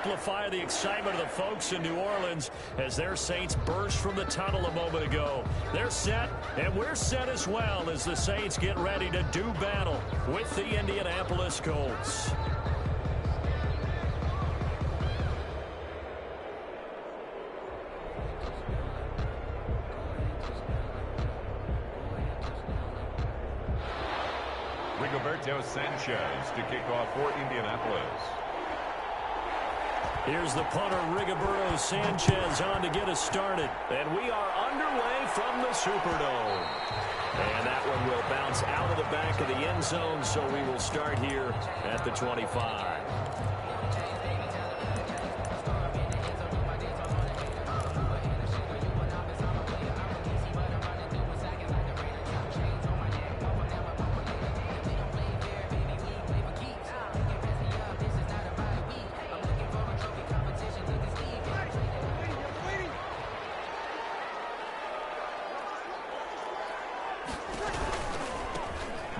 amplify the excitement of the folks in New Orleans as their Saints burst from the tunnel a moment ago. They're set, and we're set as well as the Saints get ready to do battle with the Indianapolis Colts. Rigoberto Sanchez to kick off for Indianapolis. Here's the punter, Rigoberto Sanchez, on to get us started. And we are underway from the Superdome. And that one will bounce out of the back of the end zone, so we will start here at the 25.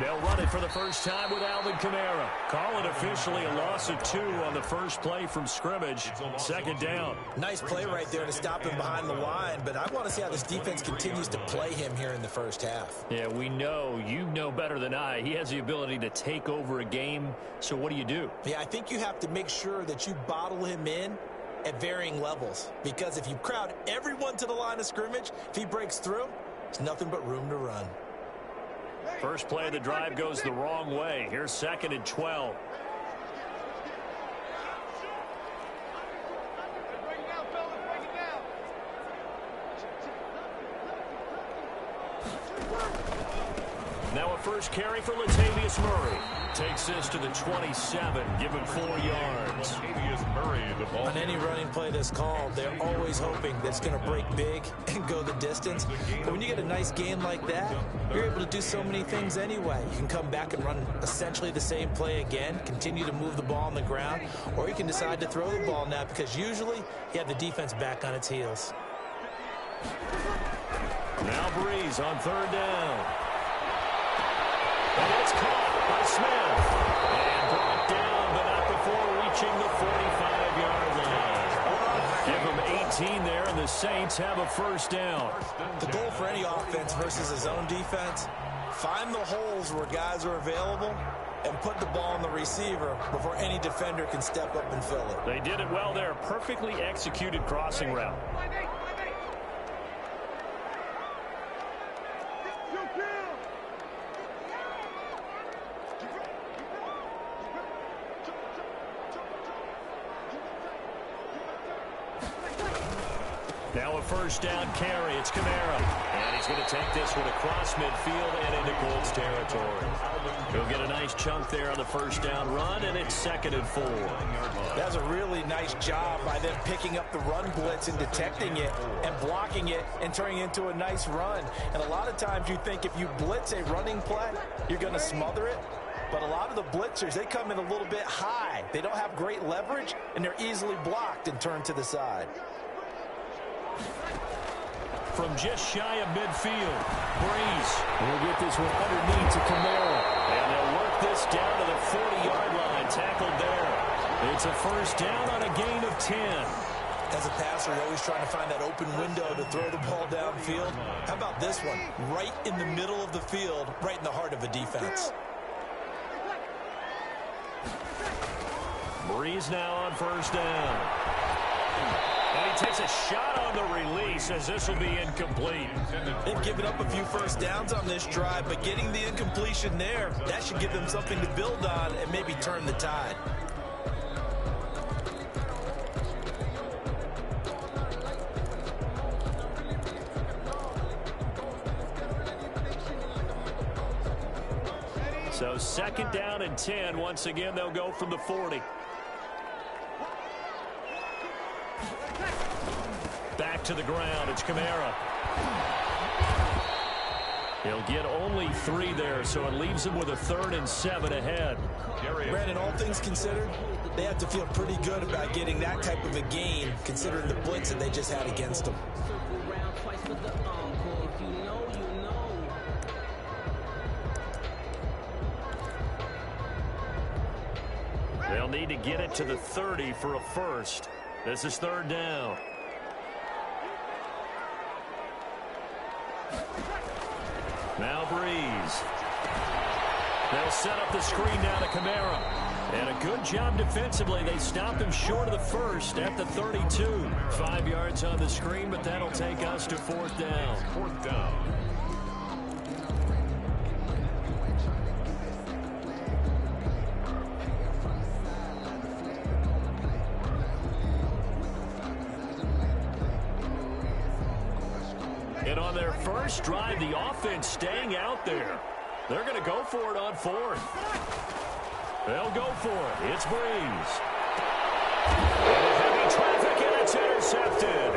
They'll run it for the first time with Alvin Kamara. Call it officially a loss of 2 on the first play from scrimmage. Second down. Nice play right there to stop him behind the line, but I want to see how this defense continues to play him here in the first half. Yeah, we know, you know better than I, he has the ability to take over a game. So what do? Yeah, I think you have to make sure that you bottle him in at varying levels, because if you crowd everyone to the line of scrimmage, if he breaks through, there's nothing but room to run. First play of the drive goes the wrong way. Here's 2nd and 12. Now a first carry for Latavius Murray. Takes this to the 27, give him 4 yards. Latavius Murray, the ball. On any running play that's called, they're always hoping that it's going to break big and go the distance. But when you get a nice gain like that, you're able to do so many things anyway. You can come back and run essentially the same play again, continue to move the ball on the ground, or you can decide to throw the ball now because usually you have the defense back on its heels. Now Breeze on 3rd down. And it's caught by Smith. And brought down, but not before reaching the 45-yard line. Give him 18 there, and the Saints have a first down. The goal for any offense versus his own defense, find the holes where guys are available and put the ball on the receiver before any defender can step up and fill it. They did it well there. Perfectly executed crossing route. Now a first down carry. It's Kamara. And he's going to take this one across midfield and into Colts territory. He'll get a nice chunk there on the first down run, and it's 2nd and 4. That's a really nice job by them picking up the run blitz and detecting it and blocking it and turning it into a nice run. And a lot of times you think if you blitz a running play, you're going to smother it. But a lot of the blitzers, they come in a little bit high. They don't have great leverage, and they're easily blocked and turned to the side. From just shy of midfield, Breeze will get this one underneath to Kamara. And they'll work this down to the 40-yard line, tackled there. It's a first down on a gain of 10. As a passer, you're always trying to find that open window to throw the ball downfield. How about this one? Right in the middle of the field, right in the heart of a defense. Breeze now on first down. And he takes a shot on the release as this will be incomplete. They've given up a few first downs on this drive, but getting the incompletion there, that should give them something to build on and maybe turn the tide. So 2nd down and 10. Once again, they'll go from the 40. Back to the ground. It's Kamara. He'll get only 3 there, so it leaves him with a 3rd and 7 ahead. Brandon, all things considered, they have to feel pretty good about getting that type of a gain, considering the blitz that they just had against them. They'll need to get it to the 30 for a first. This is third down. Now Breeze. They'll set up the screen down to Kamara. And a good job defensively. They stopped him short of the first at the 32. 5 yards on the screen, but that'll take us to fourth down. Fourth down. And on their first drive, the offense staying out there. They're going to go for it on fourth. They'll go for it. It's Breeze. And heavy traffic, and it's intercepted.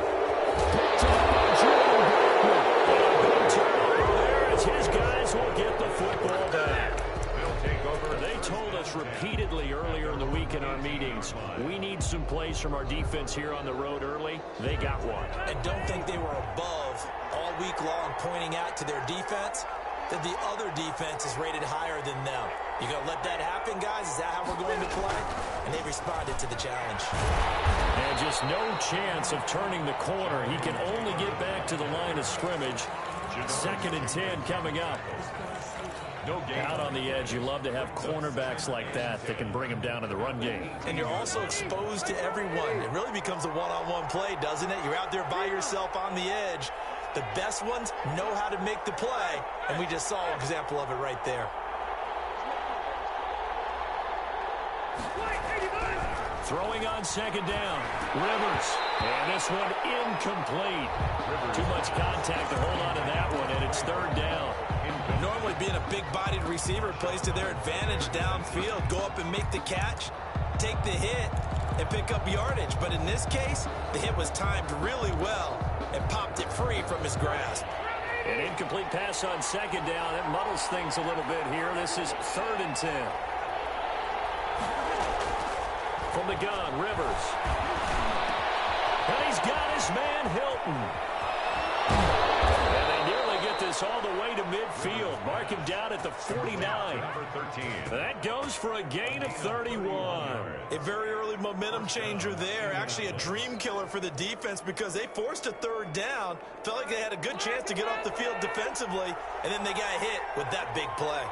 Picked up by Jordan Blackman. And a big turnover there as his guys will get the football back. They'll take over. They told us repeatedly earlier in the week in our meetings, we need some plays from our defense here on the road early. They got one. And don't think they were above all week long pointing out to their defense that the other defense is rated higher than them. You going to let that happen, guys? Is that how we're going to play? And they responded to the challenge. And just no chance of turning the corner. He can only get back to the line of scrimmage. 2nd and 10 coming up. No game. Out on the edge, you love to have cornerbacks like that that can bring them down in the run game. And you're also exposed to everyone. It really becomes a one-on-one play, doesn't it? You're out there by yourself on the edge. The best ones know how to make the play, and we just saw an example of it right there. Throwing on 2nd down, Rivers. And this one incomplete. Too much contact to hold on to that one, and it's 3rd down. Normally being a big-bodied receiver plays to their advantage downfield. Go up and make the catch, take the hit, and pick up yardage. But in this case, the hit was timed really well and popped it free from his grasp. An incomplete pass on 2nd down. That muddles things a little bit here. This is 3rd and 10. From the gun, Rivers. And he's got his man, Hilton. And they nearly get this all the way to midfield. Mark him down at the 49. Number 13. That goes for a gain of 31. A very early momentum changer there. Actually a dream killer for the defense because they forced a 3rd down. Felt like they had a good chance to get off the field defensively, and then they got hit with that big play.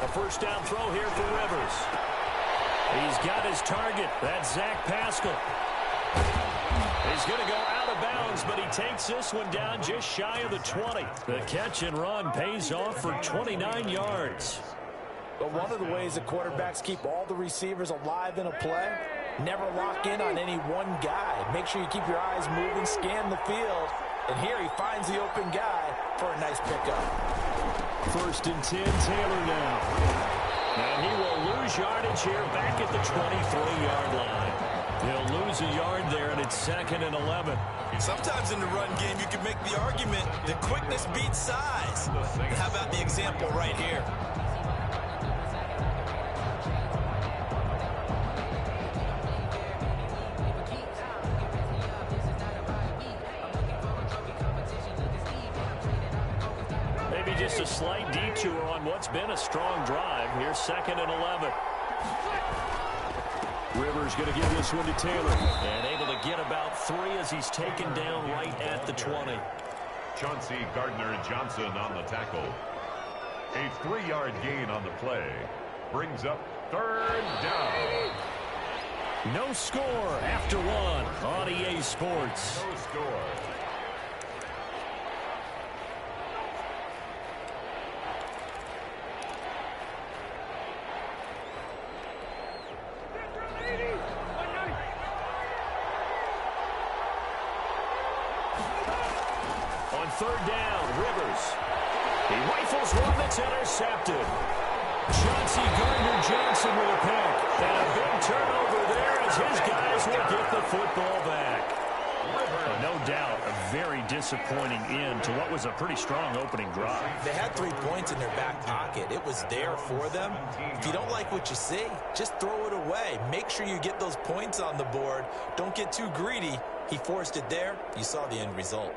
A first down throw here for Rivers. He's got his target. That's Zach Pascal. He's going to go out of bounds, but he takes this one down just shy of the 20. The catch and run pays off for 29 yards. But one of the ways that quarterbacks keep all the receivers alive in a play, never lock in on any one guy. Make sure you keep your eyes moving, scan the field. And here he finds the open guy for a nice pickup. 1st and 10, Taylor now. And he will lose yardage here back at the 23-yard line. He'll lose a yard there, and it's 2nd and 11. Sometimes in the run game, you can make the argument that quickness beats size. How about the example right here? Just a slight detour on what's been a strong drive. Here's 2nd and 11. Rivers going to give this one to Taylor. And able to get about 3 as he's taken down right at the 20. Chauncey Gardner-Johnson on the tackle. A 3-yard gain on the play. Brings up 3rd down. No score after 1 on EA Sports. No score. On 3rd down, Rivers. He rifles one that's intercepted. Chauncey Gardner-Johnson with a pick. And a big turnover there as his guys will get the football back. No doubt a very disappointing end to what was a pretty strong opening drive. They had 3 points in their back pocket. It was there for them. If you don't like what you see, just throw it away. Make sure you get those points on the board. Don't get too greedy. He forced it there. You saw the end result.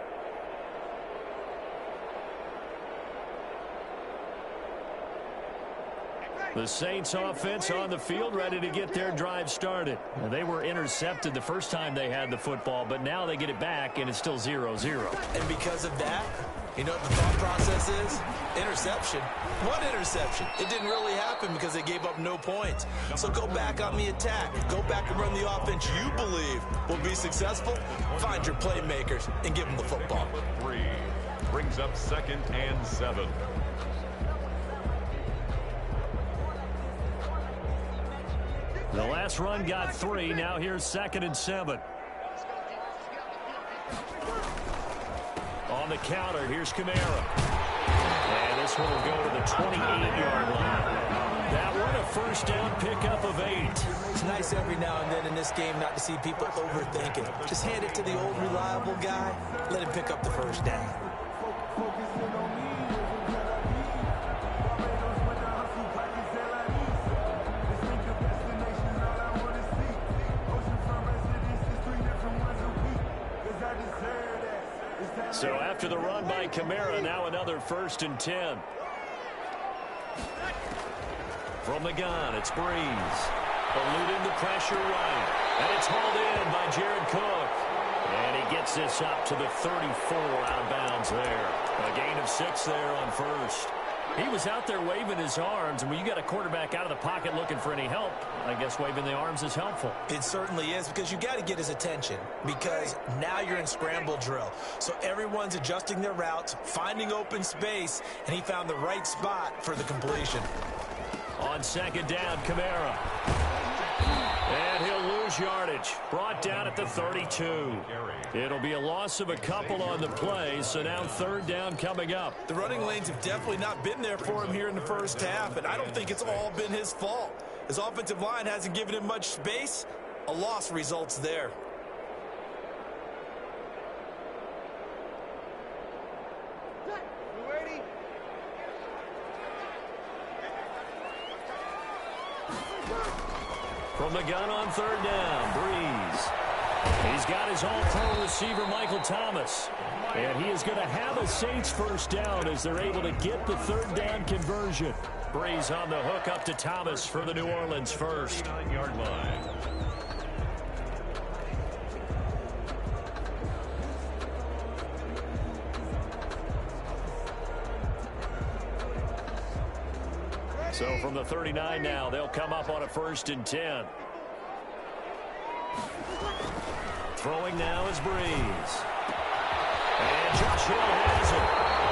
The Saints offense on the field ready to get their drive started. They were intercepted the first time they had the football, but now they get it back, and it's still 0-0. And because of that, you know what the thought process is? Interception. One interception. It didn't really happen because they gave up no points. So go back on the attack. Go back and run the offense you believe will be successful. Find your playmakers and give them the football. 3 brings up 2nd and 7. The last run got 3. Now here's 2nd and 7. On the counter, here's Kamara. And this one will go to the 28-yard line. That one a first down pickup of 8. It's nice every now and then in this game not to see people overthink it. Just hand it to the old reliable guy. Let him pick up the first down. So after the run by Kamara, now another 1st and 10. From the gun, it's Breeze. Eluding the pressure right. And it's hauled in by Jared Cook. And he gets this up to the 34 out of bounds there. A gain of 6 there on 1st. He was out there waving his arms, and when you got a quarterback out of the pocket looking for any help, I guess waving the arms is helpful. It certainly is, because you got to get his attention, because now you're in scramble drill. So everyone's adjusting their routes, finding open space, and he found the right spot for the completion. On 2nd down, Kamara. And he'll lose yardage. Brought down at the 32. It'll be a loss of a couple on the play, so now 3rd down coming up. The running lanes have definitely not been there for him here in the first half, and I don't think it's all been his fault. His offensive line hasn't given him much space. A loss results there. From the gun on 3rd down, Breeze. He's got his all-pro receiver, Michael Thomas. And he is going to have a Saints first down as they're able to get the 3rd down conversion. Breeze on the hook up to Thomas for the New Orleans first. 9-yard line. So from the 39 now, they'll come up on a 1st and 10. Throwing now is Breeze. And Josh Hill has it.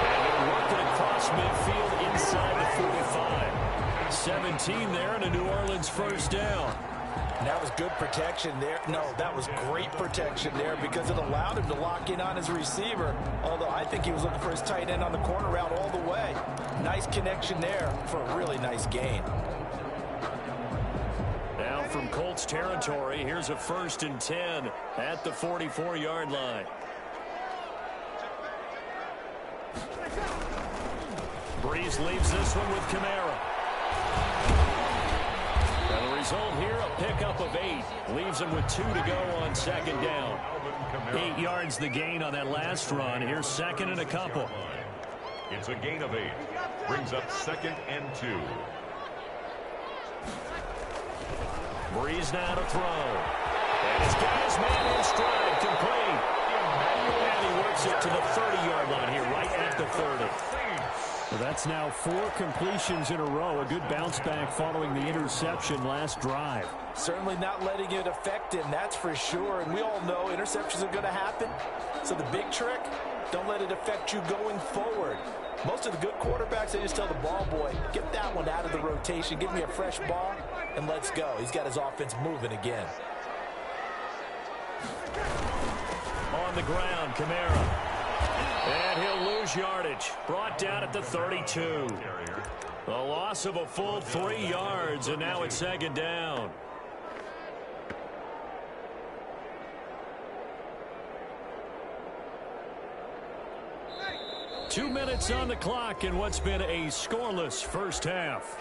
And it worked it across midfield inside the 45. 17 there and a New Orleans first down. And that was good protection there. No, that was great protection there because it allowed him to lock in on his receiver. Although I think he was looking for his tight end on the corner route all the way. Nice connection there for a really nice gain. Now from Colts territory, here's a 1st and 10 at the 44-yard line. Breeze leaves this one with Kamara. And the result here, a pickup of 8. Leaves him with 2 to go on 2nd down. 8 yards the gain on that last run. Here's 2nd and a couple. It's a gain of 8. Brings up 2nd and 2. Breeze now to throw. And he's got his man in stride, complete. And he works it to the 30-yard line here, right at the 30. Well, that's now 4 completions in a row. A good bounce back following the interception last drive. Certainly not letting it affect him, that's for sure. And we all know interceptions are going to happen. So the big trick, don't let it affect you going forward. Most of the good quarterbacks, they just tell the ball boy, get that one out of the rotation, give me a fresh ball, and let's go. He's got his offense moving again. On the ground, Kamara. And he'll lose yardage. Brought down at the 32. A loss of a full 3 yards, and now it's 2nd down. Two minutes on the clock in what's been a scoreless first half.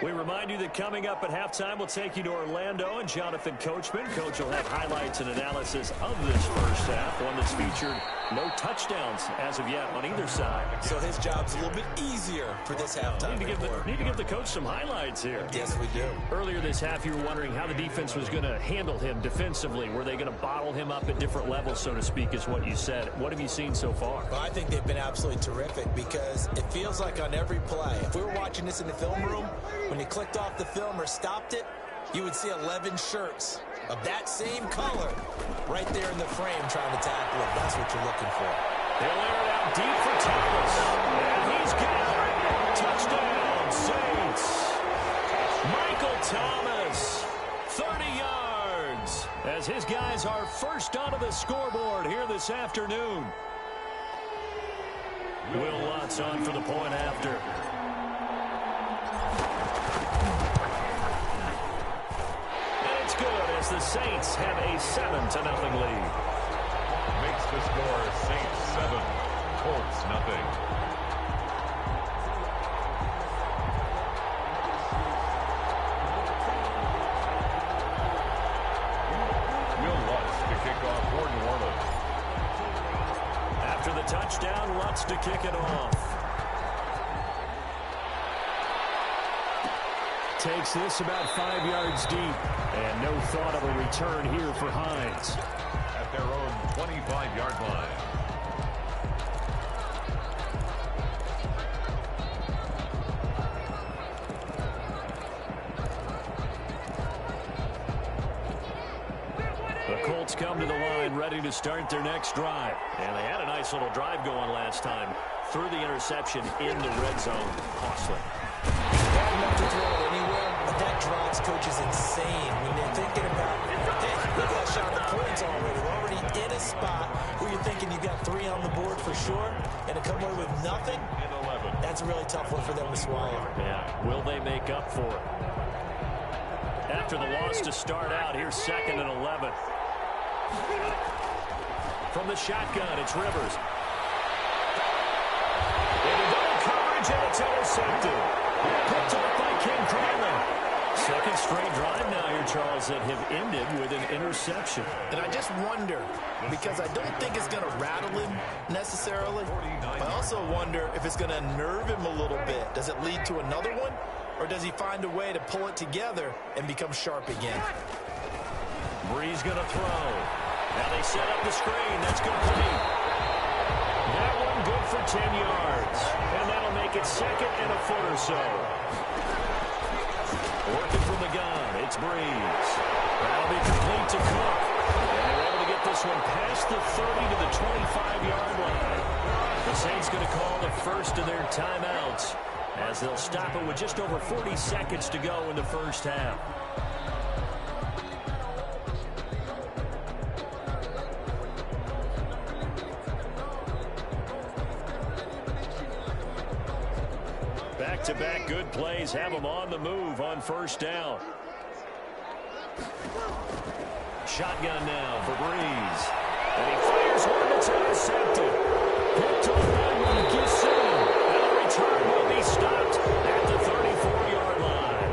We remind you that coming up at halftime, we'll take you to Orlando and Jonathan Coachman. Coach will have highlights and analysis of this first half, one that's featured no touchdowns as of yet on either side. So his job's a little bit easier for this halftime. Need to give the coach some highlights here. Yes, we do. Earlier this half, you were wondering how the defense was going to handle him defensively. Were they going to bottle him up at different levels, so to speak, is what you said. What have you seen so far? Well, I think they've been absolutely terrific because it feels like on every play, if we were watching this in the film room, when you clicked off the film or stopped it, you would see 11 shirts of that same color right there in the frame trying to tackle it. That's what you're looking for. They'll air it out deep for Thomas. And he's got it. Touchdown, Saints. Michael Thomas, 30 yards, as his guys are first onto the scoreboard here this afternoon. Will Lutz on for the point after. Good as the Saints have a 7-0 lead. Makes the score Saints 7, Colts nothing. Will Lutz to kick off for New Orleans. After the touchdown, Lutz to kick it off. Takes this about 5 yards deep. And no thought of a return here for Hines. At their own 25-yard line. The Colts come to the line ready to start their next drive. And they had a nice little drive going last time. Threw the interception in the red zone. Costly. Bad enough to throw it anywhere, but that drives coaches insane when they're thinking about, hey, we got shot at points already. We're already in a spot where you're thinking you got 3 on the board for sure, and to come away with nothing, that's a really tough one for them to swallow. Yeah, will they make up for it? After the loss to start out, here's 2nd and 11. From the shotgun, it's Rivers. Into double coverage, and it's intercepted. Picked up by King Cranley. Second straight drive now here, Charles, that have ended with an interception. And I just wonder, because I don't think it's going to rattle him necessarily. I also wonder if it's going to nerve him a little bit. Does it lead to another one? Or does he find a way to pull it together and become sharp again? Breeze going to throw. Now they set up the screen. That's complete. That one good for 10 yards. And that'll make it 2nd and a foot or so. Working from the gun, it's Breeze. That'll be complete to Cook. And they're able to get this one past the 30 to the 25-yard line. The Saints going to call the first of their timeouts as they'll stop it with just over 40 seconds to go in the first half. Back-to-back good plays have them on the move on first down. Shotgun now for Breeze. And he fires one that's intercepted. Picked off by Marquisson. And the return will be stopped at the 34-yard line.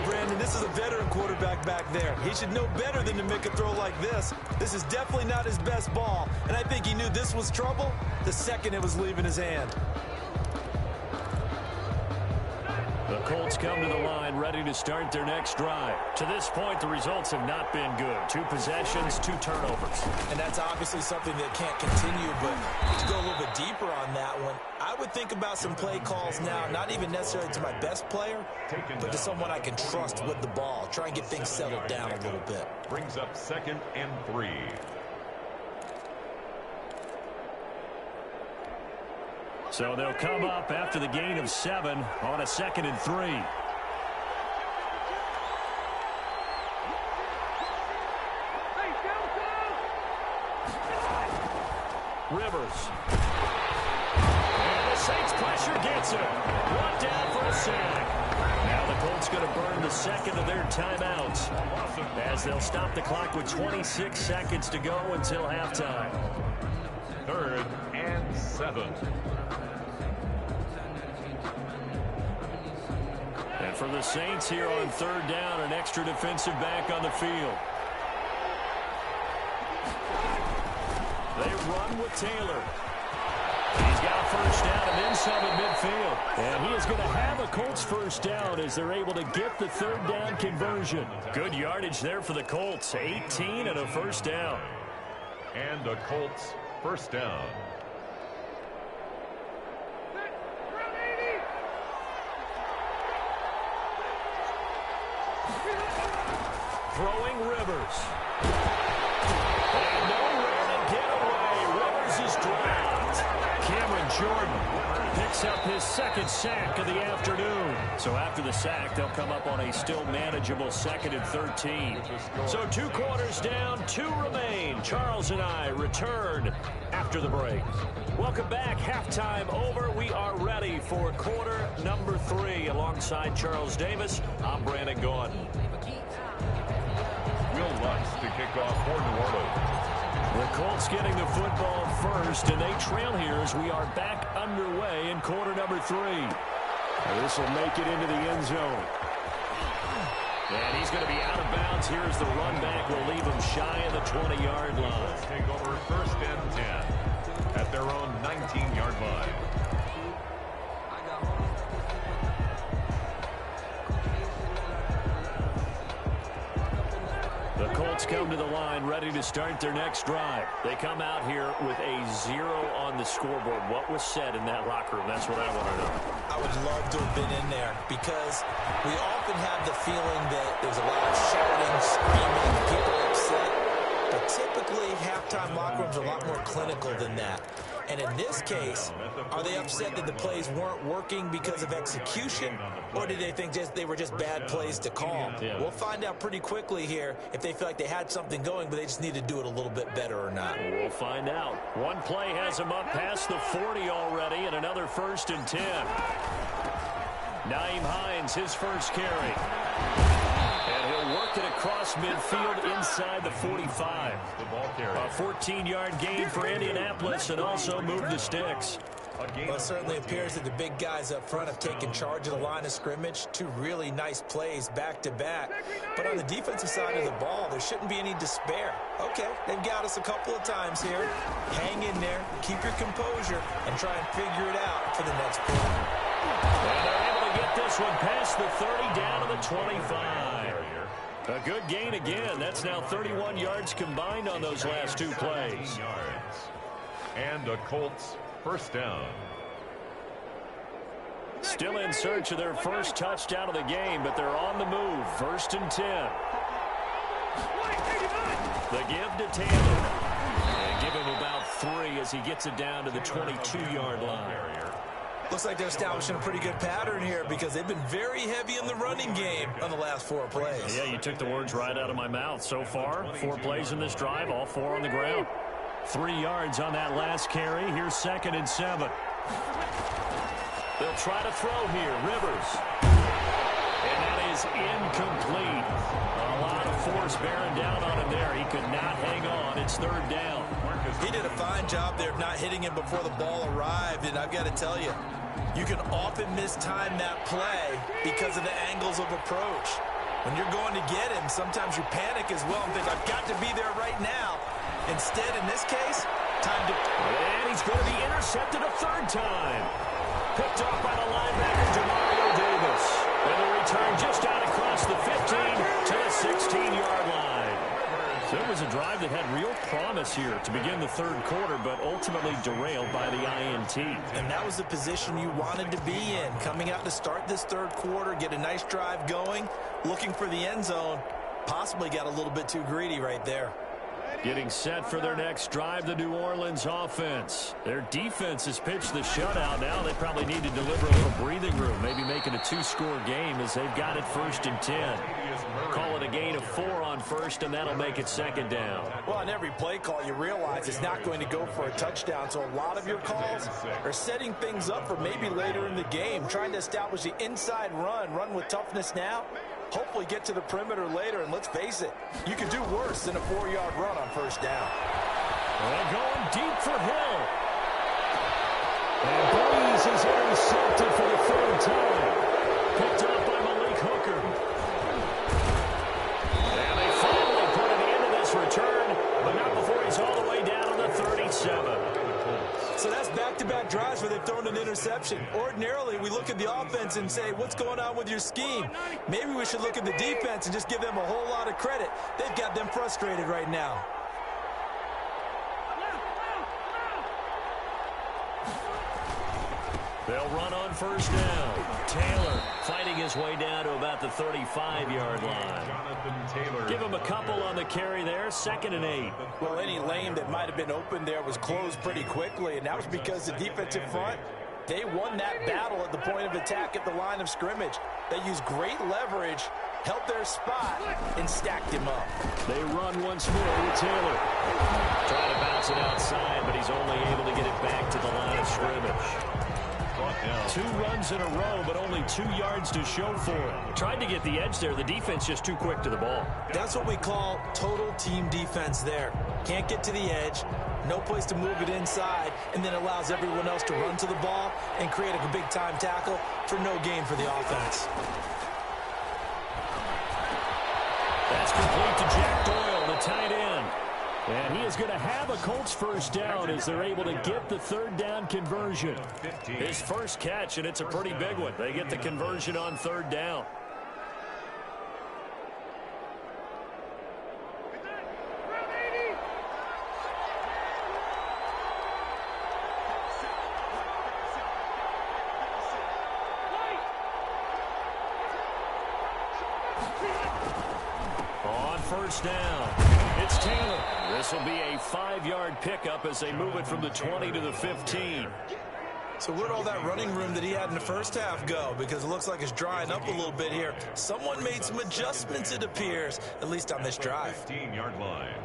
Brandon, this is a veteran quarterback back there. He should know better than to make a throw like this. This is definitely not his best ball. And I think he knew this was trouble the second it was leaving his hand. The Colts come to the line ready to start their next drive. To this point, the results have not been good. 2 possessions, 2 turnovers. And that's obviously something that can't continue, but to go a little bit deeper on that one, I would think about some play calls now, not even necessarily to my best player, but to someone I can trust with the ball. Try and get things settled down a little bit. Brings up 2nd and 3. So they'll come up after the gain of 7 on a 2nd and 3. Rivers. And the Saints pressure gets him. Brought down for a sack. Now the Colts going to burn the 2nd of their timeouts as they'll stop the clock with 26 seconds to go until halftime. 3rd and 7. for the Saints here on third down, an extra defensive back on the field. They run with Taylor. He's got first down and then some at midfield. And he is going to have a Colts first down as they're able to get the third down conversion. Good yardage there for the Colts. 18 and a first down. And a Colts first down. Throwing Rivers. And nowhere to get away. Rivers is dropped. Cameron Jordan picks up his second sack of the afternoon. So after the sack, they'll come up on a still manageable 2nd and 13. So 2 quarters down, 2 remain. Charles and I return after the break. Welcome back. Halftime over. We are ready for quarter number 3. Alongside Charles Davis, I'm Brandon Gaudin. Will Lutz to kick off for New Orleans. The Colts getting the football first, and they trail here as we are back underway in quarter number 3. This will make it into the end zone. And he's going to be out of bounds. Here's the run back. Will leave him shy of the 20-yard line. Take over first and 10 at their own 19-yard line. The Colts come to the line ready to start their next drive. They come out here with a 0 on the scoreboard. What was said in that locker room? That's what I want to know. I would love to have been in there because we often have the feeling that there's a lot of shouting, screaming, people upset. But typically, halftime locker rooms are a lot more clinical than that. And in this case, are they upset that the plays weren't working because of execution, or did they think they were just bad plays to call? Yeah. We'll find out pretty quickly here if they feel like they had something going, but they just need to do it a little bit better or not. We'll find out. One play has him up past the 40 already, and another 1st and 10. Nyheim Hines, his first carry. And he'll work it across midfield inside the 45. The ball carrier. A 14-yard gain for Indianapolis and also move the sticks. Well, it certainly appears that the big guys up front have taken charge of the line of scrimmage. 2 really nice plays back-to-back. But on the defensive side of the ball, there shouldn't be any despair. Okay, they've got us a couple of times here. Hang in there, keep your composure, and try and figure it out for the next play. And they're able to get this one past the 30 down to the 25. A good gain again. That's now 31 yards combined on those last 2 plays. Yards. And a Colts first down. Still in search of their first touchdown of the game, but they're on the move. 1st and 10. The give to Taylor. And give him about 3 as he gets it down to the 22-yard line. Looks like they're establishing a pretty good pattern here because they've been very heavy in the running game on the last 4 plays. Yeah, you took the words right out of my mouth. So far, 4 plays in this drive, all 4 on the ground. 3 yards on that last carry. Here's 2nd and 7. They'll try to throw here. Rivers. And that is incomplete. A lot of force bearing down on him there. He could not hang on. It's 3rd down. He did a fine job there of not hitting him before the ball arrived, and I've got to tell you, you can often mistime that play because of the angles of approach. When you're going to get him, sometimes you panic as well and think, I've got to be there right now. Instead, in this case, time to... And he's going to be intercepted a 3rd time. Picked off by the linebacker, Demario Davis. And the return just out across the 15 to the 16-yard line. So it was a drive that had real promise here to begin the 3rd quarter, but ultimately derailed by the INT. And that was the position you wanted to be in. Coming out to start this 3rd quarter, get a nice drive going, looking for the end zone. Possibly got a little bit too greedy right there. Getting set for their next drive, the New Orleans offense. Their defense has pitched the shutout. Now they probably need to deliver a little breathing room, maybe make it a 2-score game as they've got it 1st and 10. Call it a gain of 4 on 1st, and that'll make it 2nd down. Well, on every play call, you realize it's not going to go for a touchdown, so a lot of your calls are setting things up for maybe later in the game, trying to establish the inside run with toughness now. Hopefully get to the perimeter later, and let's face it, you could do worse than a 4-yard run on 1st down. Well, going deep for Hill. And Breeze is intercepted for the 3rd time. Picked off by Malik So that's back-to-back drives where they've thrown an interception. Ordinarily, we look at the offense and say, what's going on with your scheme? Maybe we should look at the defense and just give them a whole lot of credit. They've got them frustrated right now. They'll run on first down. Taylor fighting his way down to about the 35-yard line. Jonathan Taylor. Give him a couple on the carry there, 2nd and 8. Well, any lane that might have been open there was closed pretty quickly, and that was because the defensive front, they won that battle at the point of attack at the line of scrimmage. They used great leverage, held their spot, and stacked him up. They run once more with Taylor. Trying to bounce it outside, but he's only able to get it back to the line of scrimmage. 2 runs in a row, but only 2 yards to show for it. Tried to get the edge there. The defense just too quick to the ball. That's what we call total team defense there. Can't get to the edge, no place to move it inside, and then allows everyone else to run to the ball and create a big-time tackle for no gain for the offense. That's complete to Jack Doyle, the tight end. And he is going to have a Colts first down as they're able to get the 3rd down conversion. His first catch, and it's a pretty big one. They get the conversion on 3rd down. On first down, it's Taylor. This will be a 5-yard pickup as they move it from the 20 to the 15. So where'd all that running room that he had in the first half go? Because it looks like it's drying up a little bit here. Someone made some adjustments, it appears, at least on this drive. 15-yard line.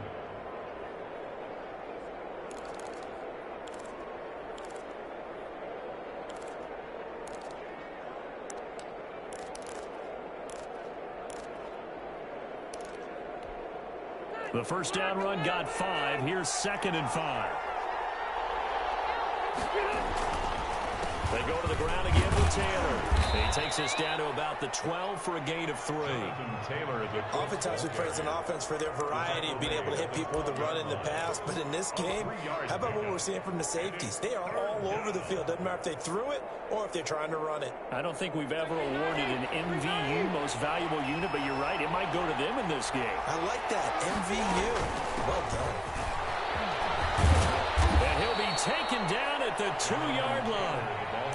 The first down run got 5. Here's 2nd and 5. They go to the ground again with Taylor. He takes us down to about the 12 for a gain of 3. Oftentimes we praise an offense for their variety of being able to hit people with the run in the pass, but in this game, how about what we're seeing from the safeties? They are all over the field. Doesn't matter if they threw it or if they're trying to run it. I don't think we've ever awarded an MVU, most valuable unit, but you're right, it might go to them in this game. I like that, MVU. Well done. And he'll be taken down at the 2-yard line.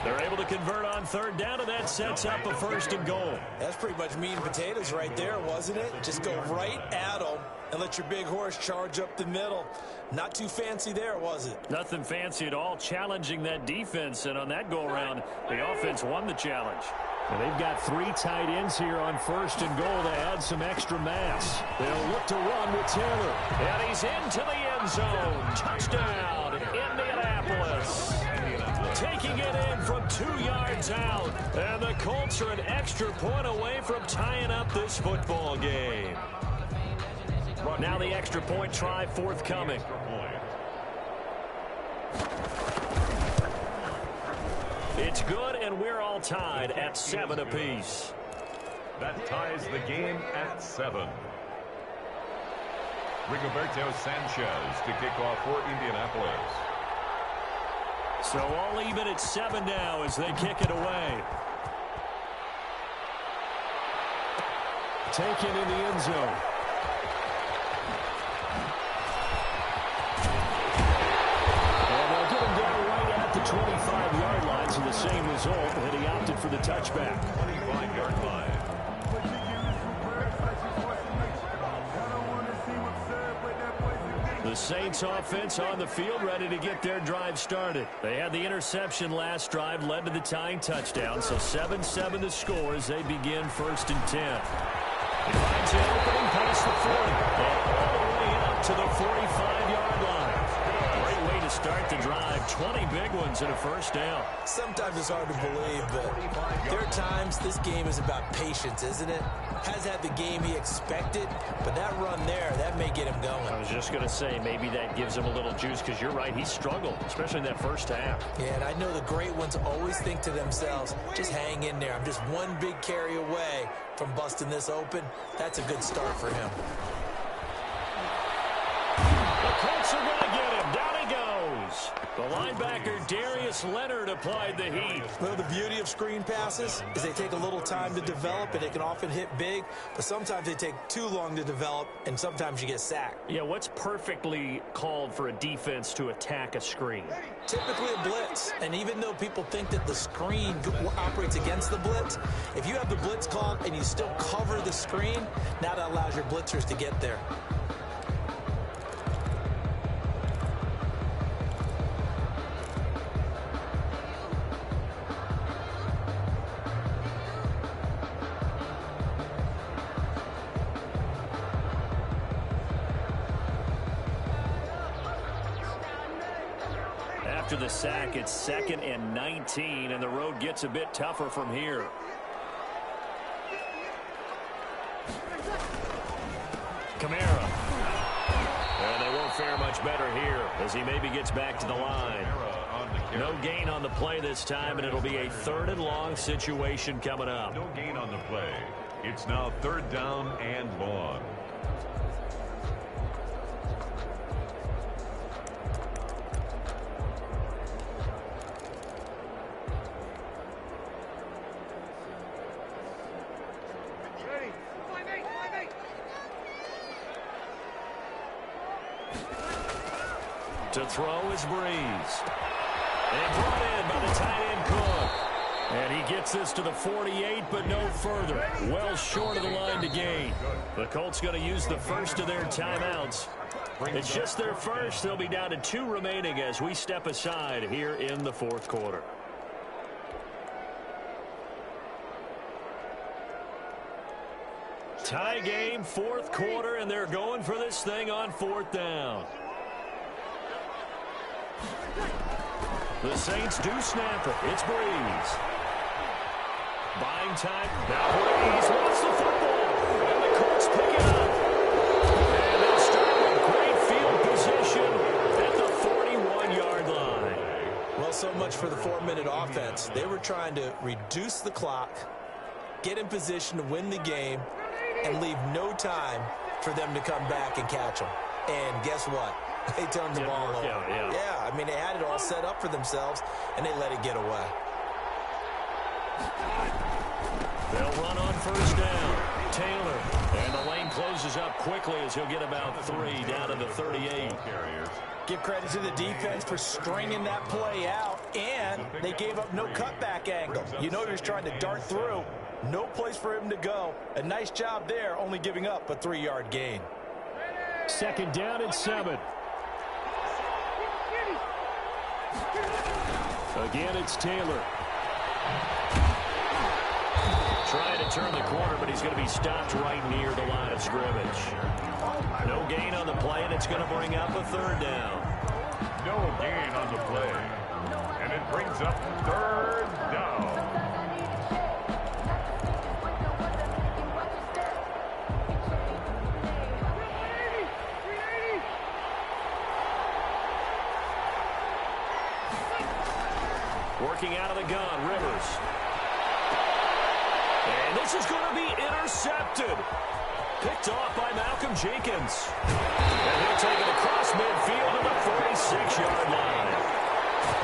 They're able to convert on 3rd down, and that sets up a 1st and goal. That's pretty much meat and potatoes right there, wasn't it? Just go right at them and let your big horse charge up the middle. Not too fancy there, was it? Nothing fancy at all, challenging that defense, and on that go-around, the offense won the challenge. And they've got 3 tight ends here on 1st and goal to add some extra mass. They'll look to run with Taylor. And he's into the end zone. Touchdown, Indianapolis. Taking it in from 2 yards out. And the Colts are an extra point away from tying up this football game. Now the extra point try forthcoming. It's good, and we're all tied at 7 apiece. That ties the game at 7. Rigoberto Sanchez to kick off for Indianapolis. So all even at 7 now as they kick it away. Taken in the end zone. And they'll get him down right at the 25-yard line, so the same result, and he opted for the touchback. 25-yard line. The Saints offense on the field ready to get their drive started. They had the interception last drive, led to the tying touchdown, so 7-7 the score as they begin 1st and 10. He finds an opening past the 40 and all the way up to the 45-yard line. Great way to start the drive. 20 big ones and a first down. Sometimes it's hard to believe, but there are times this game is about patience, isn't it? Has had the game he expected, but that run there, that may get him going. I was just going to say, maybe that gives him a little juice, because you're right, he struggled, especially in that first half. Yeah, and I know the great ones always think to themselves, just hang in there. I'm just one big carry away from busting this open. That's a good start for him. The Colts are going to get him. Down he goes. The linebacker, Darius Leonard, applied the heat. Well, the beauty of screen passes is they take a little time to develop, and they can often hit big, but sometimes they take too long to develop, and sometimes you get sacked. Yeah, what's perfectly called for a defense to attack a screen? Typically a blitz, and even though people think that the screen operates against the blitz, if you have the blitz called and you still cover the screen, now that allows your blitzers to get there. After the sack, it's 2nd and 19, and the road gets a bit tougher from here. Kamara. And they won't fare much better here as he maybe gets back to the line. No gain on the play this time, and it'll be a 3rd and long situation coming up. No gain on the play. It's now 3rd down and long. To throw is Breeze. And brought in by the tight end Cook. And he gets this to the 48, but no further. Well short of the line to gain. The Colts going to use the first of their timeouts. It's just their first. They'll be down to 2 remaining as we step aside here in the 4th quarter. Tie game, 4th quarter, and they're going for this thing on 4th down. The Saints do snap it. It's Breeze. Buying time. Now Breeze wants the football. And the Colts pick it up. And they'll start with great field position at the 41-yard line. Well, so much for the 4-minute offense. They were trying to reduce the clock, get in position to win the game, and leave no time for them to come back and catch them. And guess what? They turned the ball over. Yeah, I mean, they had it all set up for themselves, and they let it get away. They'll run on 1st down. Taylor. And the lane closes up quickly as he'll get about 3 down to the 38. Give credit to the defense for stringing that play out, and they gave up no cutback angle. You know he was trying to dart through. No place for him to go. A nice job there, only giving up a 3-yard gain. 2nd down and 7. Again, it's Taylor. Trying to turn the corner, but he's going to be stopped right near the line of scrimmage. No gain on the play, and it's going to bring up a 3rd down. No gain on the play. And it brings up 3rd down. Working out of the gun, Rivers. And this is going to be intercepted. Picked off by Malcolm Jenkins. And he'll take it across midfield to the 46-yard line.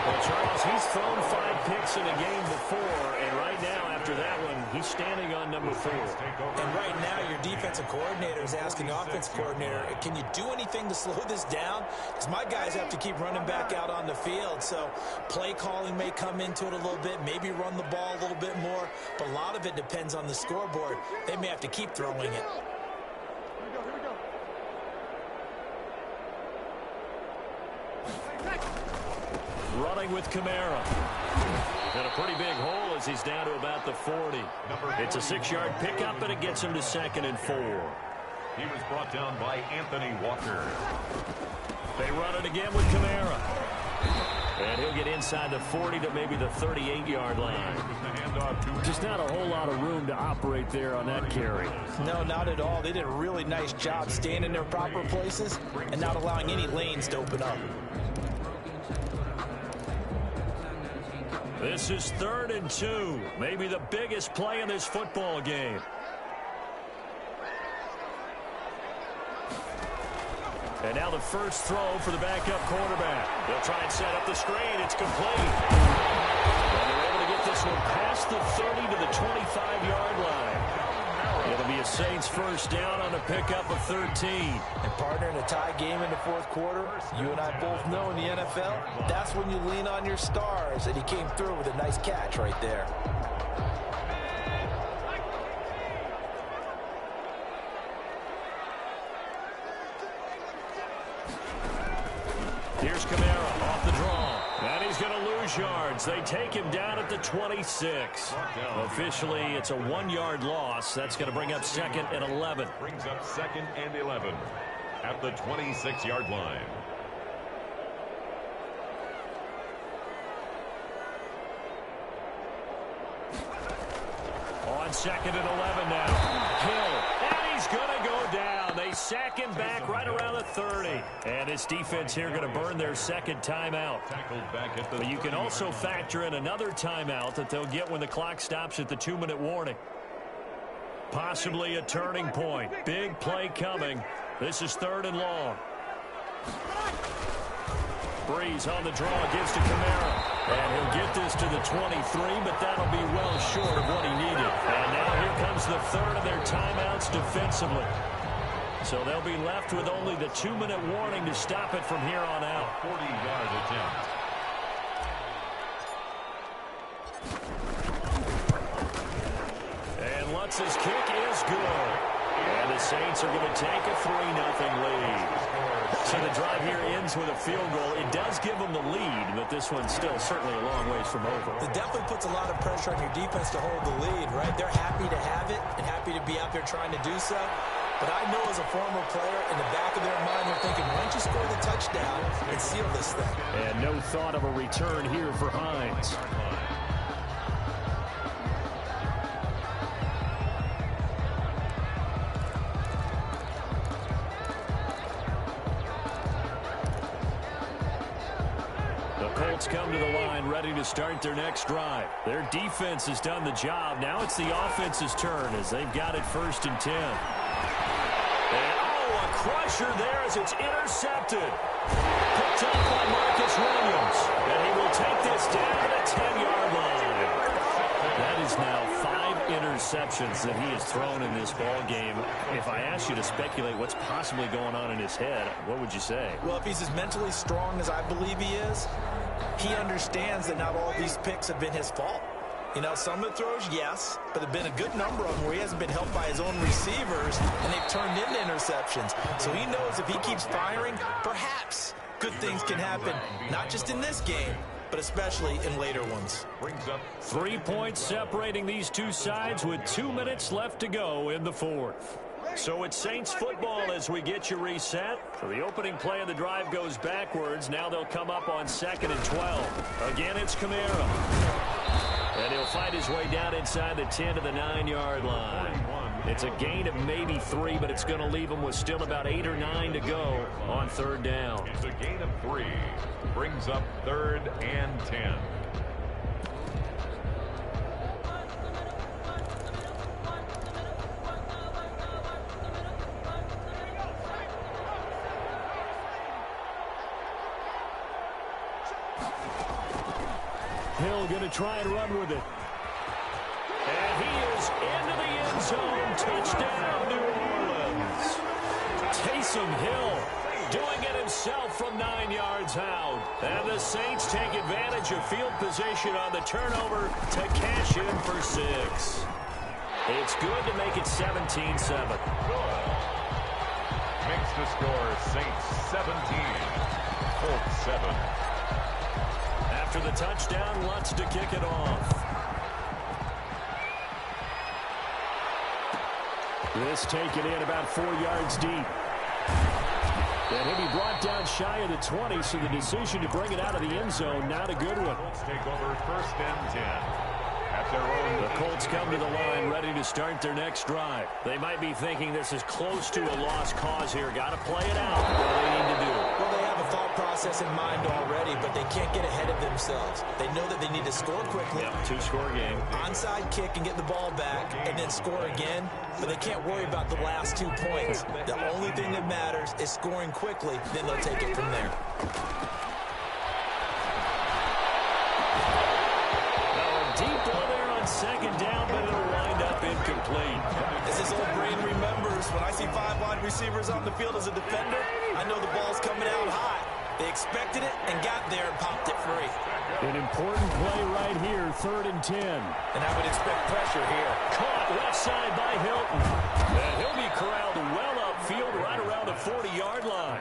Well, Charles, he's thrown 5 picks in a game before, and right now, after that one, he's standing on number 4. And right now, your defensive coordinator is asking the offensive coordinator, can you do anything to slow this down? Because my guys have to keep running back out on the field, so play calling may come into it a little bit, maybe run the ball a little bit more, but a lot of it depends on the scoreboard. They may have to keep throwing it. Running with Kamara. And a pretty big hole as he's down to about the 40. It's a 6-yard pickup, and it gets him to 2nd and 4. He was brought down by Anthony Walker. They run it again with Kamara. And he'll get inside the 40 to maybe the 38-yard line. Just not a whole lot of room to operate there on that carry. No, not at all. They did a really nice job staying in their proper places and not allowing any lanes to open up. This is 3rd and 2. Maybe the biggest play in this football game. And now the first throw for the backup quarterback. They'll try and set up the screen. It's complete. And they're able to get this one past the 30 to the 25-yard line. It'll be a Saints first down on a pickup of 13. And partner, in a tie game in the fourth quarter, you and I both know in the NFL, that's when you lean on your stars. And he came through with a nice catch right there. Here's Kamara off the draw. And he's going to lose yards. They take him down at the 26. Officially, it's a 1-yard loss. That's going to bring up 2nd and 11. Brings up 2nd and 11 at the 26-yard line. On 2nd and 11 now. Hill. And he's going to go down. They sack him back right around the 30. And this defense here going to burn their second timeout. But you can also factor in another timeout that they'll get when the clock stops at the 2-minute warning. Possibly a turning point. Big play coming. This is 3rd and long. Breeze on the draw, gives to Kamara. And he'll get this to the 23, but that'll be well short of what he needed. And now here comes the 3rd of their timeouts defensively. So they'll be left with only the 2-minute warning to stop it from here on out. 40-yard attempt. And Lutz's kick is good. And the Saints are going to take a 3-0 lead. So the drive here ends with a field goal. It does give them the lead, but this one's still certainly a long ways from over. It definitely puts a lot of pressure on your defense to hold the lead, right? They're happy to have it and happy to be out there trying to do so. But I know as a former player, in the back of their mind, they're thinking, why don't you score the touchdown and seal this thing? And no thought of a return here for Hines. Come to the line, ready to start their next drive. Their defense has done the job. Now it's the offense's turn as they've got it 1st and 10. And, a crusher there as it's intercepted. Picked up by Marcus Williams. And he will take this down to the 10-yard line. That is now 5 interceptions that he has thrown in this ball game. If I asked you to speculate what's possibly going on in his head, what would you say? Well, if he's as mentally strong as I believe he is, he understands that not all these picks have been his fault. You know, some of the throws, yes, but there have been a good number of them where he hasn't been helped by his own receivers, and they've turned into interceptions. So he knows if he keeps firing, perhaps good things can happen, not just in this game, but especially in later ones. 3 points separating these two sides with 2 minutes left to go in the 4th. So it's Saints football as we get you reset. So the opening play of the drive goes backwards. Now they'll come up on 2nd and 12. Again, it's Kamara. And he'll find his way down inside the 10 to the 9-yard line. It's a gain of maybe 3, but it's going to leave him with still about 8 or 9 to go on 3rd down. It's a gain of 3. Brings up 3rd and 10. Hill going to try and run with it. And he is into the end zone. Touchdown, New Orleans. Taysom Hill doing it himself from 9 yards out. And the Saints take advantage of field position on the turnover to cash in for 6. It's good to make it 17-7. Makes the score Saints 17, Colts 7. After the touchdown, Lutz to kick it off. This taken in about 4 yards deep. And he'll be brought down shy of the 20, so the decision to bring it out of the end zone, not a good one. Colts take over 1st and 10. At their own. The Colts come to the line, ready to start their next drive. They might be thinking this is close to a lost cause here. Got to play it out. What do they need to do? Well, they have a thought process process in mind already, but they can't get ahead of themselves. They know that they need to score quickly. Yep, two-score game. Onside kick and get the ball back and then score again, but they can't worry about the last 2 points. The only thing that matters is scoring quickly, then they'll take it from there. Deep ball there on second down, but it'll wind up incomplete. As this old brain remembers, when I see 5 wide receivers on the field as a defender, I know the ball's coming out high. They expected it and got there and popped it free. An important play right here, 3rd and 10. And I would expect pressure here. Caught left side by Hilton. And he'll be corralled well upfield right around the 40-yard line.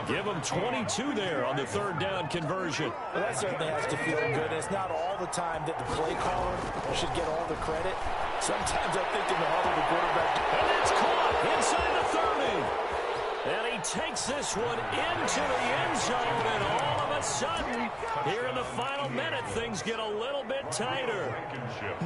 Give him 22 there on the 3rd down conversion. Well, that certainly has to feel good. It's not all the time that the play caller should get all the credit. Sometimes I think in the heart of the quarterback. And it's caught inside the 30. And he takes this one into the end zone, and all of a sudden, here in the final minute, things get a little bit tighter.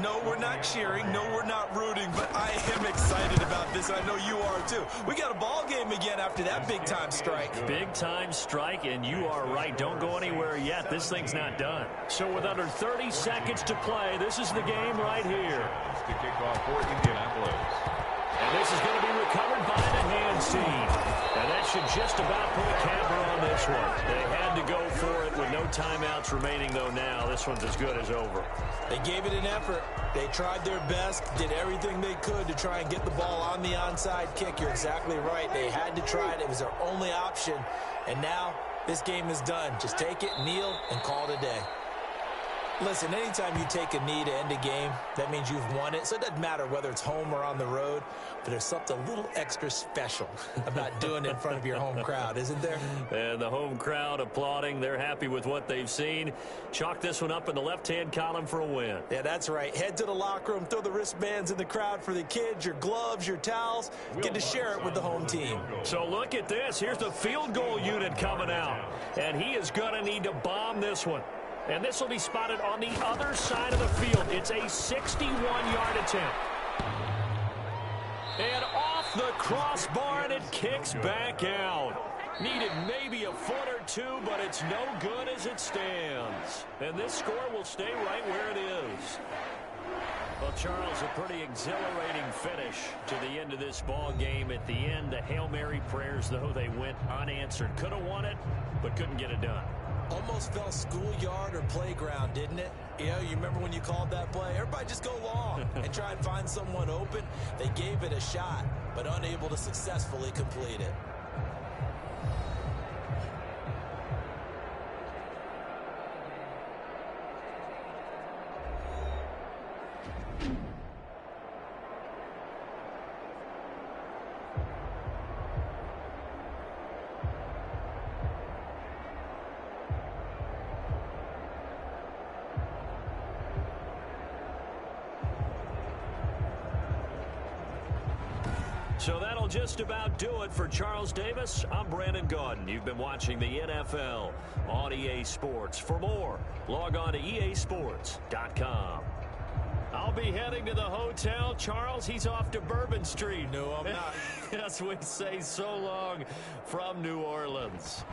No, we're not cheering. No, we're not rooting, but I am excited about this. I know you are, too. We got a ball game again after that big-time strike. Big-time strike, and you are right. Don't go anywhere yet. This thing's not done. So with under 30 seconds to play, this is the game right here. To kick off for Indianapolis. And this is going to be recovered by the hands team. And that should just about put a capper on this one. They had to go for it with no timeouts remaining, though, now. This one's as good as over. They gave it an effort. They tried their best, did everything they could to try and get the ball on the onside kick. You're exactly right. They had to try it. It was their only option. And now this game is done. Just take it, kneel, and call it a day. Listen, anytime you take a knee to end a game, that means you've won it. So it doesn't matter whether it's home or on the road, but there's something a little extra special about doing it in front of your home crowd, isn't there? And the home crowd applauding. They're happy with what they've seen. Chalk this one up in the left-hand column for a win. Yeah, that's right. Head to the locker room, throw the wristbands in the crowd for the kids, your gloves, your towels. Get to share it with the home team. So look at this. Here's the field goal unit coming out. And he is going to need to bomb this one. And this will be spotted on the other side of the field. It's a 61-yard attempt. And off the crossbar, and it kicks back out. Needed maybe a foot or two, but it's no good as it stands. And this score will stay right where it is. Well, Charles, a pretty exhilarating finish to the end of this ball game. At the end, the Hail Mary prayers, though, they went unanswered. Could have won it, but couldn't get it done. Almost felt schoolyard or playground, didn't it? You know, you remember when you called that play? Everybody just go long and try and find someone open. They gave it a shot, but unable to successfully complete it. So that'll just about do it for Charles Davis. I'm Brandon Gaudin. You've been watching the NFL on EA Sports. For more, log on to easports.com. I'll be heading to the hotel. Charles, he's off to Bourbon Street. No, I'm not. As we say so long from New Orleans.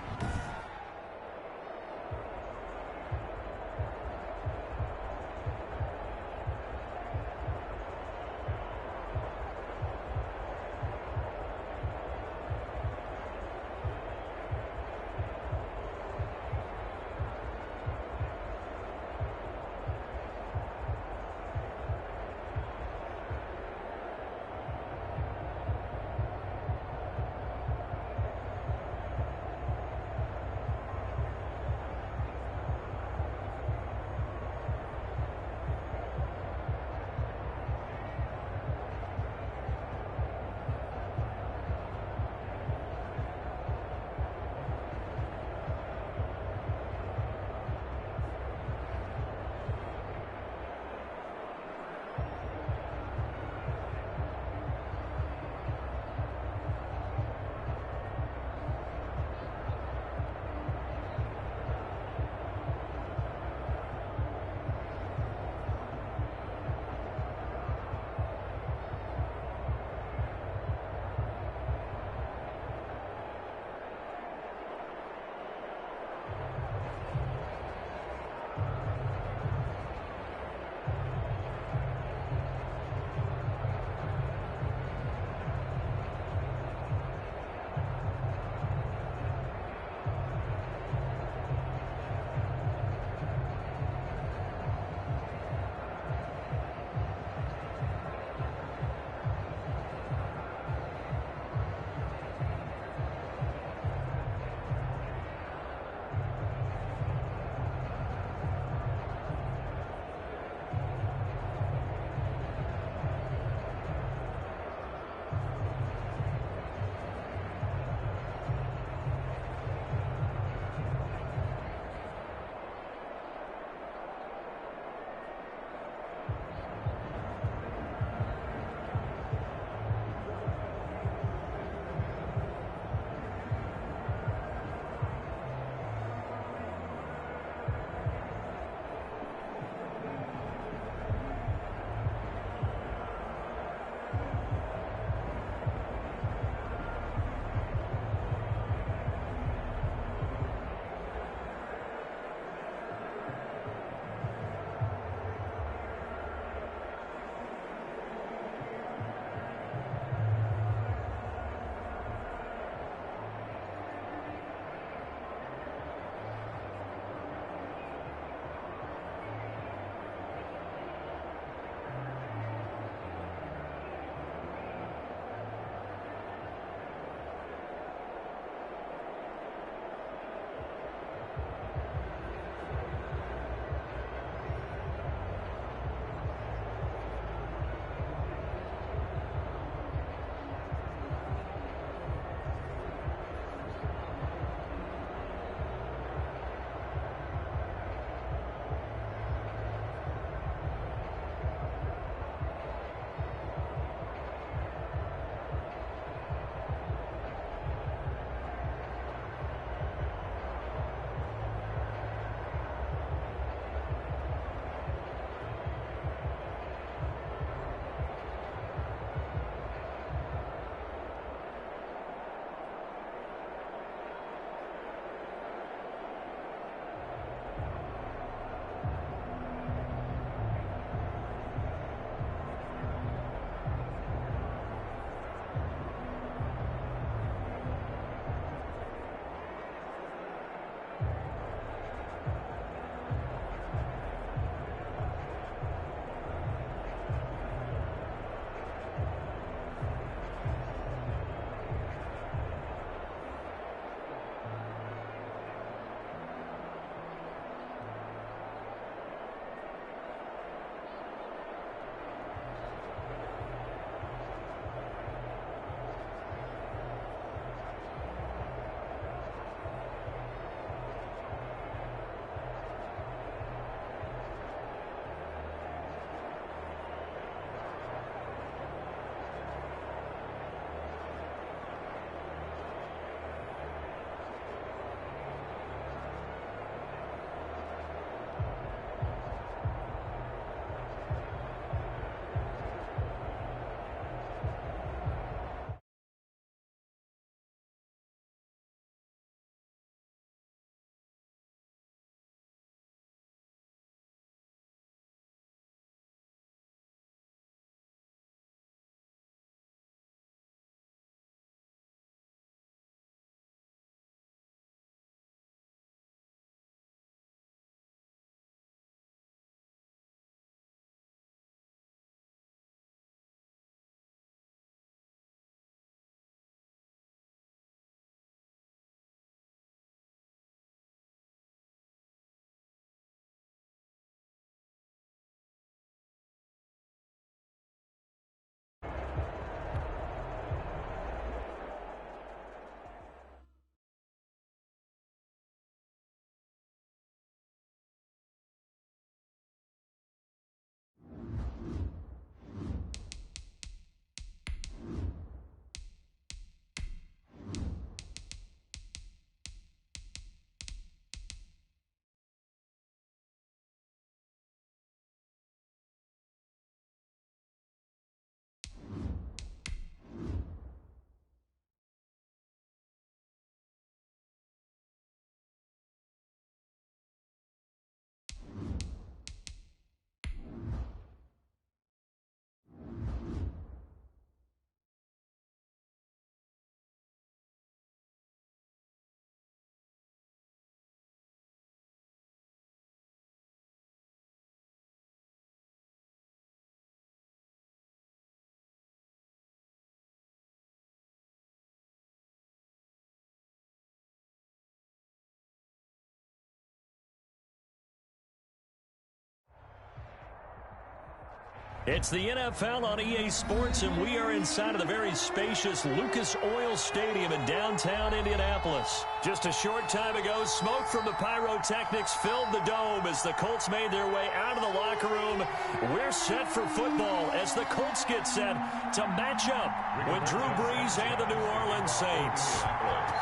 It's the NFL on EA Sports, and we are inside of the very spacious Lucas Oil Stadium in downtown Indianapolis. Just a short time ago, smoke from the pyrotechnics filled the dome as the Colts made their way out of the locker room. We're set for football as the Colts get set to match up with Drew Brees and the New Orleans Saints.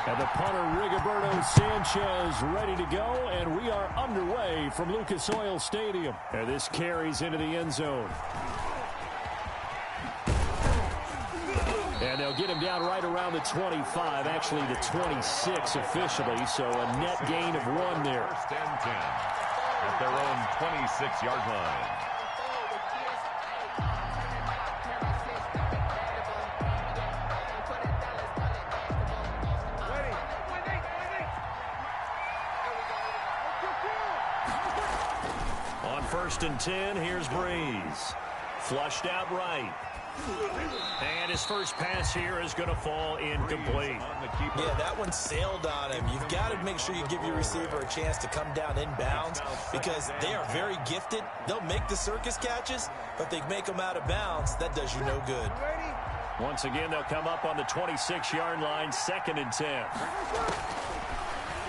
And the punter, Rigoberto Sanchez, ready to go, and we are underway from Lucas Oil Stadium. And this carries into the end zone. And they'll get him down right around the 25, actually the 26 officially, so a net gain of 1 there. First and 10 at their own 26-yard line. On first and 10, here's Brees. Flushed out right. And his first pass here is going to fall incomplete. Yeah, that one sailed on him. You've got to make sure you give your receiver a chance to come down inbounds because they are very gifted. They'll make the circus catches, but they make them out of bounds. That does you no good. Once again, they'll come up on the 26-yard line, 2nd and 10.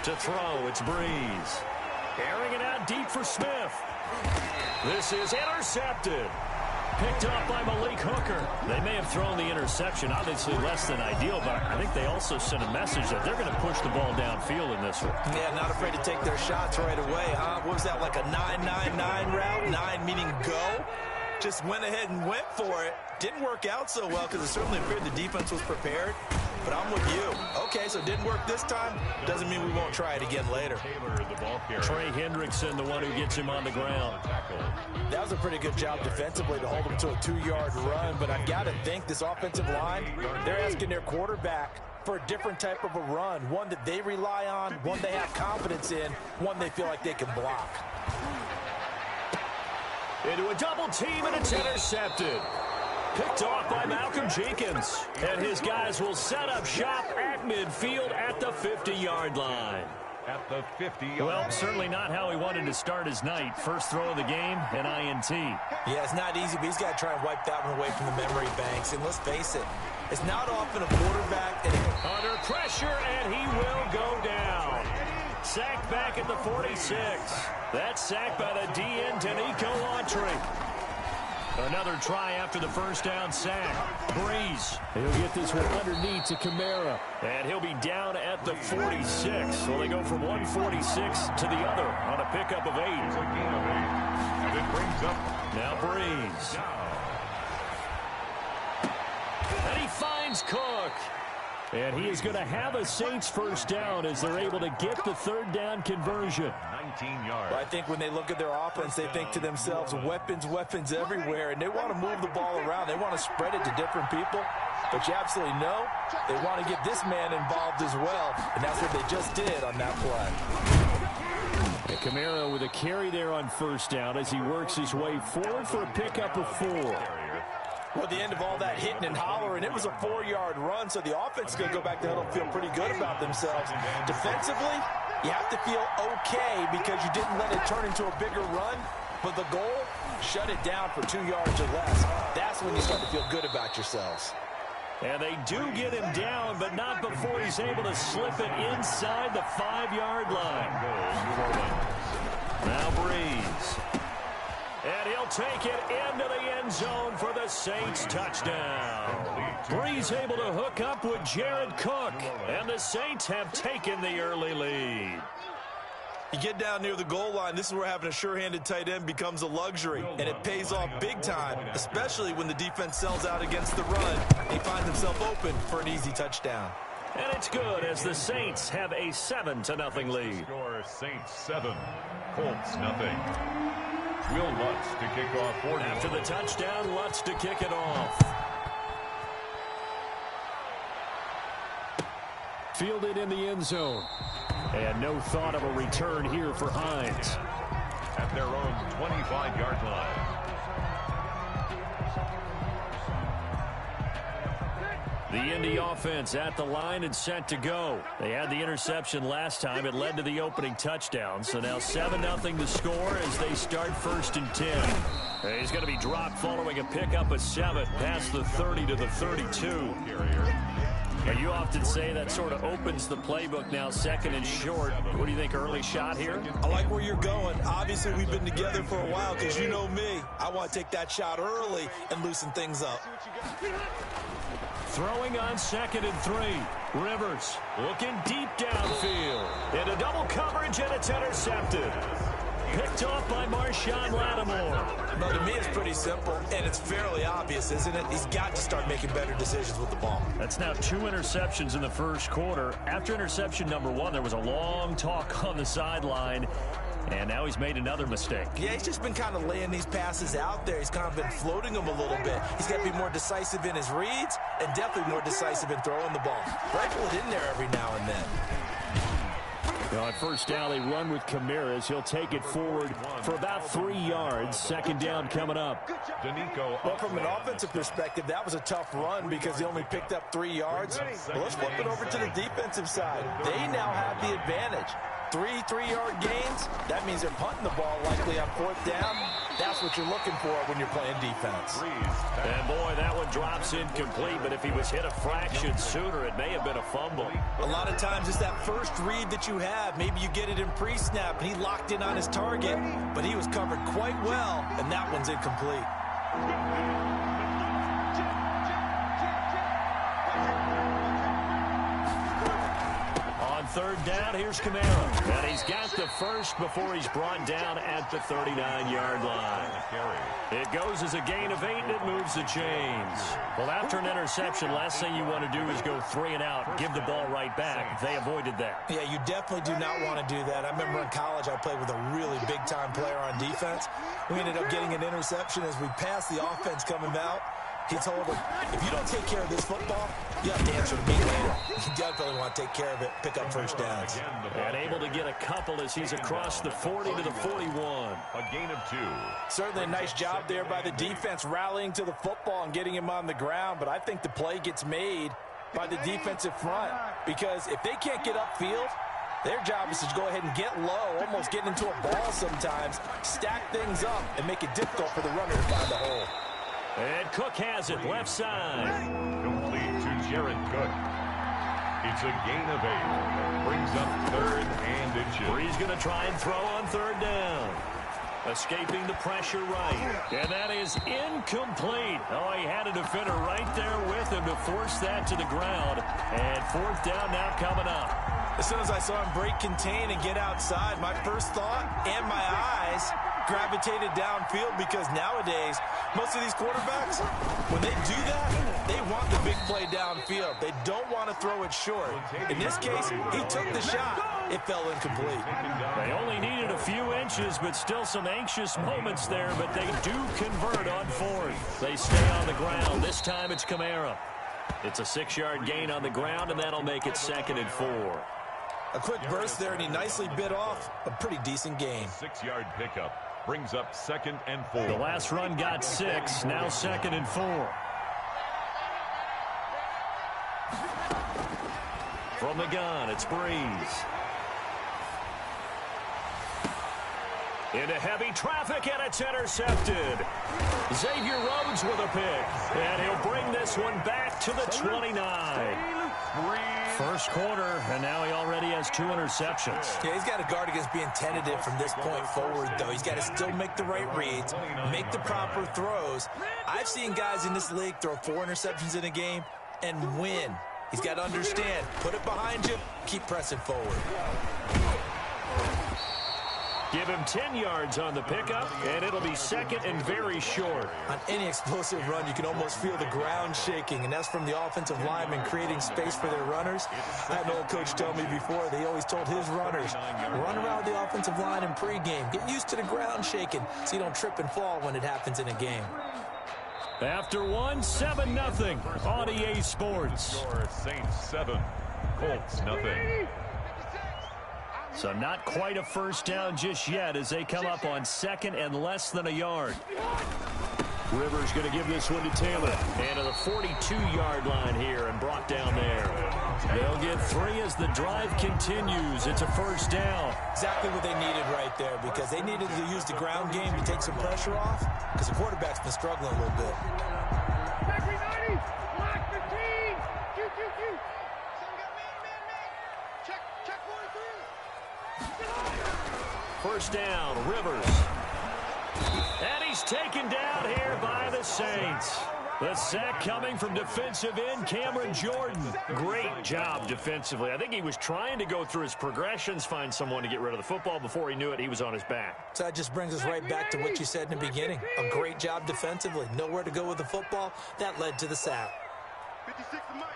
To throw, it's Brees. Airing it out deep for Smith. This is intercepted. Picked up by Malik Hooker. They may have thrown the interception, obviously less than ideal, but I think they also sent a message that they're going to push the ball downfield in this one. Yeah, not afraid to take their shots right away, huh? What was that, like a 9-9-9 route? 9 meaning go? Just went ahead and went for it. Didn't work out so well because it certainly appeared the defense was prepared. But I'm with you. Okay, so it didn't work this time. Doesn't mean we won't try it again later. Trey Hendrickson, the one who gets him on the ground. That was a pretty good job defensively to hold him to a 2-yard run. But I've got to think this offensive line, they're asking their quarterback for a different type of a run. One that they rely on, one they have confidence in, one they feel like they can block. Into a double team, and it's intercepted. Picked off by Malcolm Jenkins. And his guys will set up shop at midfield at the 50-yard line. At the 50-yard Well, certainly not how he wanted to start his night. First throw of the game, an INT. Yeah, it's not easy, but he's got to try and wipe that one away from the memory banks. And let's face it, it's not often a quarterback. Under pressure, and he will go down. Sacked back at the 46. That's sacked by the DN, Danico Autry. Another try after the first down sack. Brees. He'll get this one underneath to Kamara. And he'll be down at the 46. So they go from 146 to the other on a pickup of 8. And it brings up Now Brees. And he finds Cook. And he is going to have a Saints first down as they're able to get the third down conversion. 19 yards. Well, I think when they look at their offense, they think to themselves, weapons, weapons everywhere, and they want to move the ball around. They want to spread it to different people. But you absolutely know they want to get this man involved as well, and that's what they just did on that play. And Kamara with a carry there on first down as he works his way forward for a pickup of 4. Well, at the end of all that hitting and hollering, it was a 4-yard run, so the offense is going to go back to huddle and feel pretty good about themselves. Defensively, you have to feel okay because you didn't let it turn into a bigger run, but the goal, shut it down for 2 yards or less. That's when you start to feel good about yourselves. And they do get him down, but not before he's able to slip it inside the 5-yard line. Now Brees. And he'll take it into the end zone for the Saints touchdown. Brees able to hook up with Jared Cook. And the Saints have taken the early lead. You get down near the goal line, this is where having a sure-handed tight end becomes a luxury, and it pays off big time, especially when the defense sells out against the run. He finds himself open for an easy touchdown. And it's good as the Saints have a 7-0 lead. Score Saints 7, Colts nothing. Will Lutz to kick off. After the touchdown, Lutz to kick it off. Fielded in the end zone. And no thought of a return here for Hines. At their own 25-yard line. The Indy offense at the line and set to go. They had the interception last time. It led to the opening touchdown. So now 7-0 the score as they start 1st and 10. He's going to be dropped following a pickup of 7 past the 30 to the 32. And you often say that sort of opens the playbook now, 2nd and short. What do you think, early shot here? I like where you're going. Obviously, we've been together for a while because you know me. I want to take that shot early and loosen things up. Throwing on 2nd and 3. Rivers looking deep downfield. Into double coverage, and it's intercepted. Picked off by Marshawn Lattimore. No, to me, it's pretty simple, and it's fairly obvious, isn't it? He's got to start making better decisions with the ball. That's now 2 interceptions in the first quarter. After interception number 1, there was a long talk on the sideline, and now he's made another mistake. Yeah, he's just been kind of laying these passes out there. He's kind of been floating them a little bit. He's got to be more decisive in his reads and definitely more decisive in throwing the ball. Rifle it in there every now and then. Now on 1st down, they run with Kamara. He'll take it forward for about 3 yards. 2nd down coming up. Well, from an offensive perspective, that was a tough run because he only picked up 3 yards. Well, let's flip it over to the defensive side. They now have the advantage. 3 3-yard gains, that means they're punting the ball likely on 4th down. That's what you're looking for when you're playing defense. And boy, that one drops incomplete, but if he was hit a fraction sooner, it may have been a fumble. A lot of times it's that first read that you have. Maybe you get it in pre-snap, and he locked in on his target, but he was covered quite well, and that one's incomplete. On 3rd down, here's Kamara. And he's got the first before he's brought down at the 39-yard line. It goes as a gain of 8, and it moves the chains. Well, after an interception, last thing you want to do is go 3 and out, give the ball right back. They avoided that. Yeah, you definitely do not want to do that. I remember in college I played with a really big-time player on defense. We ended up getting an interception as we passed the offense coming out. He told him, if you don't take care of this football, you have to answer to me later. You definitely want to take care of it, pick up 1st downs. And able to get a couple as he's across the 40 to the 41. A gain of 2. Certainly a nice job there by the defense rallying to the football and getting him on the ground, but I think the play gets made by the defensive front because if they can't get upfield, their job is to go ahead and get low, almost get into a ball sometimes, stack things up, and make it difficult for the runner to find the hole. And Cook has it, left side. Complete to Jared Cook. It's a gain of 8. Brings up 3rd and inches. Bree's going to try and throw on 3rd down. Escaping the pressure right. And that is incomplete. Oh, he had a defender right there with him to force that to the ground. And 4th down now coming up. As soon as I saw him break contain and get outside, my first thought and my eyes gravitated downfield because nowadays, most of these quarterbacks, when they do that, they want the big play downfield. They don't want to throw it short. In this case, he took the shot. It fell incomplete. They only needed a few inches, but still some anxious moments there, but they do convert on 4th. They stay on the ground. This time it's Kamara. It's a 6-yard gain on the ground, and that'll make it 2nd and 4. A quick burst there, and he nicely bit off a pretty decent gain. 6-yard pickup. Brings up 2nd and 4. The last run got 6, now 2nd and 4. From the gun, it's Breeze. Into heavy traffic, and it's intercepted. Xavier Rhodes with a pick, and he'll bring this one back to the 29. First quarter, and now he already has 2 interceptions. Yeah, he's got to guard against being tentative from this point forward, though. He's got to still make the right reads, make the proper throws. I've seen guys in this league throw 4 interceptions in a game and win. He's got to understand, put it behind you, keep pressing forward. Give him 10 yards on the pickup, and it'll be 2nd and very short. On any explosive run, you can almost feel the ground shaking, and that's from the offensive linemen creating space for their runners. I had an old coach tell me before, they always told his runners, run around the offensive line in pregame. Get used to the ground shaking so you don't trip and fall when it happens in a game. After 1, 7-0 on EA Sports. Saints 7, Colts nothing. So not quite a first down just yet as they come up on 2nd and less than a yard. Rivers going to give this one to Taylor. And to the 42-yard line here and brought down there. They'll get 3 as the drive continues. It's a first down. Exactly what they needed right there, because they needed to use the ground game to take some pressure off, because the quarterback's been struggling a little bit. First down, Rivers. And he's taken down here by the Saints. The sack coming from defensive end Cameron Jordan. Great job defensively. I think he was trying to go through his progressions, find someone to get rid of the football. Before he knew it, he was on his back. So that just brings us right back to what you said in the beginning. A great job defensively. Nowhere to go with the football. That led to the sack. 56 to Mike.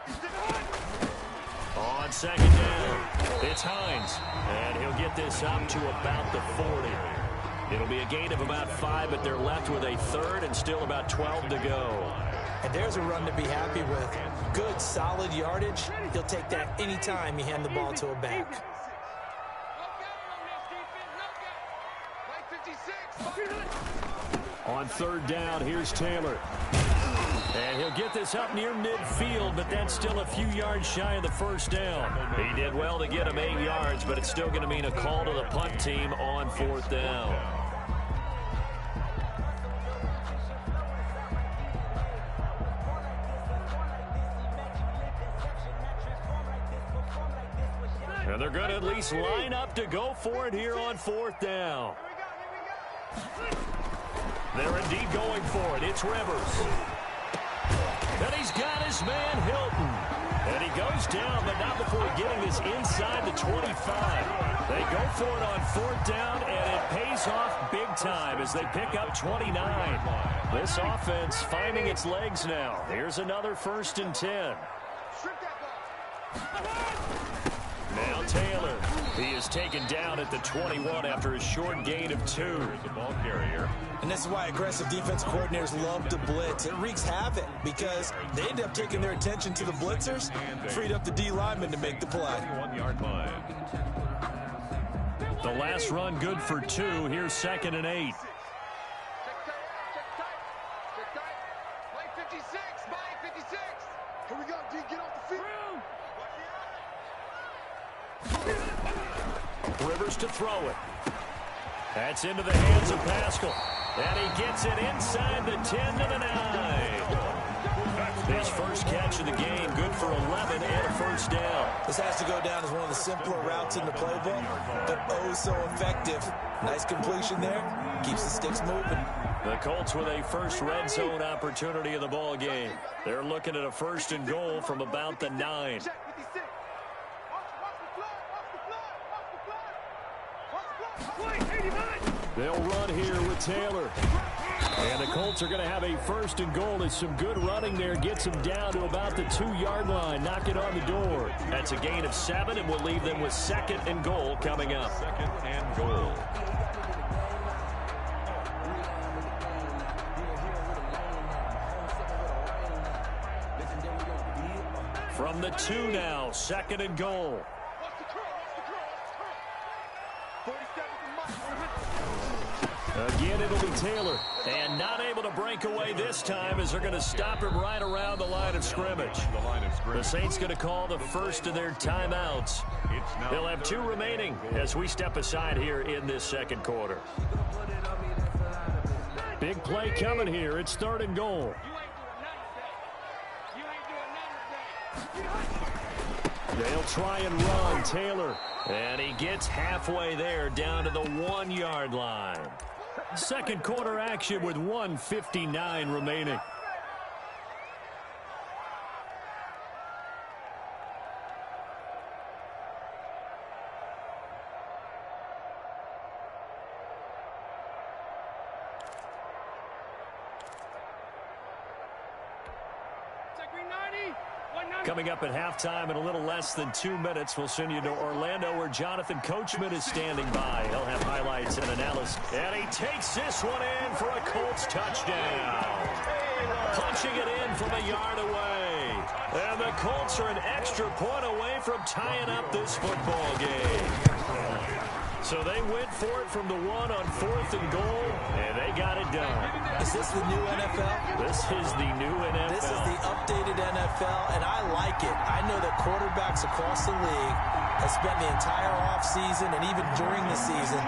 56. On second down, it's Hines. And he'll get this up to about the 40. It'll be a gain of about 5, but they're left with a third and still about 12 to go. And there's a run to be happy with. Good, solid yardage. He'll take that anytime you hand the ball to a back. On third down, here's Taylor. And he'll get this up near midfield, but that's still a few yards shy of the first down. He did well to get him 8 yards, but it's still going to mean a call to the punt team on fourth down. And they're going to at least line up to go for it here on fourth down. They're indeed going for it. It's Rivers. And he's got his man Hilton. And he goes down, but not before getting this inside the 25. They go for it on fourth down, and it pays off big time as they pick up 29. This offense finding its legs now. Here's another 1st and 10. Now Taylor. He is taken down at the 21 after a short gain of 2. Here's the ball carrier. And this is why aggressive defense coordinators love to blitz. It wreaks havoc because they end up taking their attention to the blitzers, freed up the D lineman to make the play. 1-yard line. The last run good for 2. Here's 2nd and 8. Mike 56. Mike 56. Here we go, D. Get off the field. Rivers to throw it. That's into the hands of Pascal. And he gets it inside the 10 to the 9. His first catch of the game, good for 11 and a first down. This has to go down as one of the simpler routes in the playbook, but oh so effective. Nice completion there. Keeps the sticks moving. The Colts with a first red zone opportunity in the ball game. They're looking at a 1st and goal from about the 9. They'll run here with Taylor. And the Colts are going to have a 1st and goal. There's some good running there. Gets them down to about the 2-yard line. Knock it on the door. That's a gain of 7, and we'll leave them with 2nd and goal coming up. 2nd and goal. From the 2 now, 2nd and goal. Again, it'll be Taylor. And not able to break away this time as they're going to stop him right around the line of scrimmage. The Saints going to call the first of their timeouts. They'll have 2 remaining as we step aside here in this 2nd quarter. Big play coming here. It's 3rd and goal. They'll try and run. Taylor. And he gets halfway there down to the 1-yard line. 2nd quarter action with 1:59 remaining. Coming up at halftime in a little less than 2 minutes, we'll send you to Orlando where Jonathan Coachman is standing by. He'll have highlights and analysis. And he takes this one in for a Colts touchdown. Punching it in from a yard away. And the Colts are an extra point away from tying up this football game. So they went for it from the 1 on 4th and goal, and they got it done. Is this the new NFL? This is the new NFL. This is the updated NFL, and I like it. I know that quarterbacks across the league have spent the entire offseason and even during the season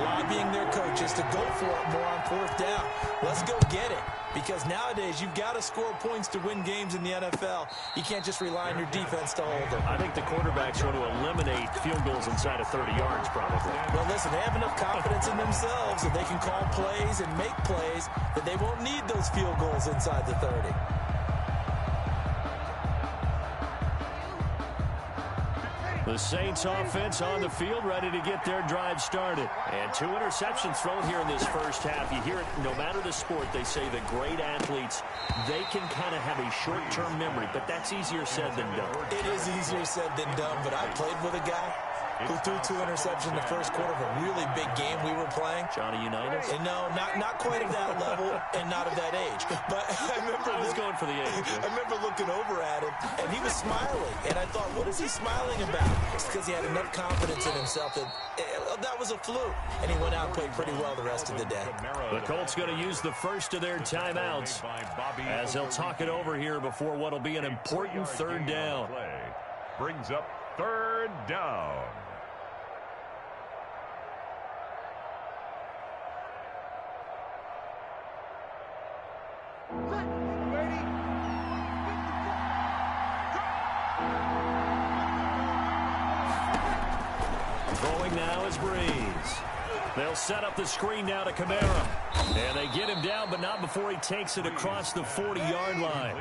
lobbying their coaches to go for it more on 4th down. Let's go get it. Because nowadays, you've got to score points to win games in the NFL. You can't just rely on your defense to hold them. I think the quarterbacks want to eliminate field goals inside of 30 yards, probably. Well, listen, they have enough confidence in themselves that they can call plays and make plays that they won't need those field goals inside the 30. The Saints offense on the field, ready to get their drive started. And 2 interceptions thrown here in this first half. You hear it, no matter the sport, they say the great athletes, they can kind of have a short-term memory, but that's easier said than done. It is easier said than done, but I played with a guy who threw 2 interceptions in the first quarter of a really big game we were playing. Johnny Unitas? And no, not quite at that level and not of that age. But I was going for the age. I remember looking over at him, and he was smiling. And I thought, what is he smiling about? It's because he had enough confidence in himself that that was a fluke. And he went out and played pretty well the rest of the day. The Colts going to use the first of their timeouts as they'll talk it over here before what will be an important 3rd down. Brings up 3rd down. Throwing now is Breeze. They'll set up the screen now to Kamara. And they get him down, but not before he takes it across the 40-yard line.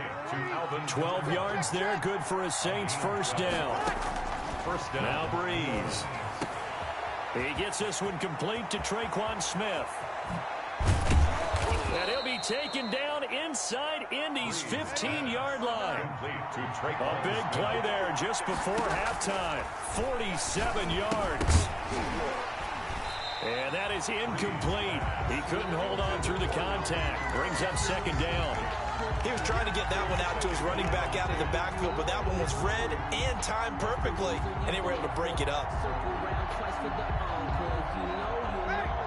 12 yards there, good for a Saints first down. Now Breeze. He gets this one complete to Traquan Smith. And he'll be taken down inside Indy's 15-yard line. A big play there just before halftime. 47 yards. And that is incomplete. He couldn't hold on through the contact. Brings up 2nd down. He was trying to get that one out to his running back out of the backfield, but that one was read and timed perfectly, and they were able to break it up.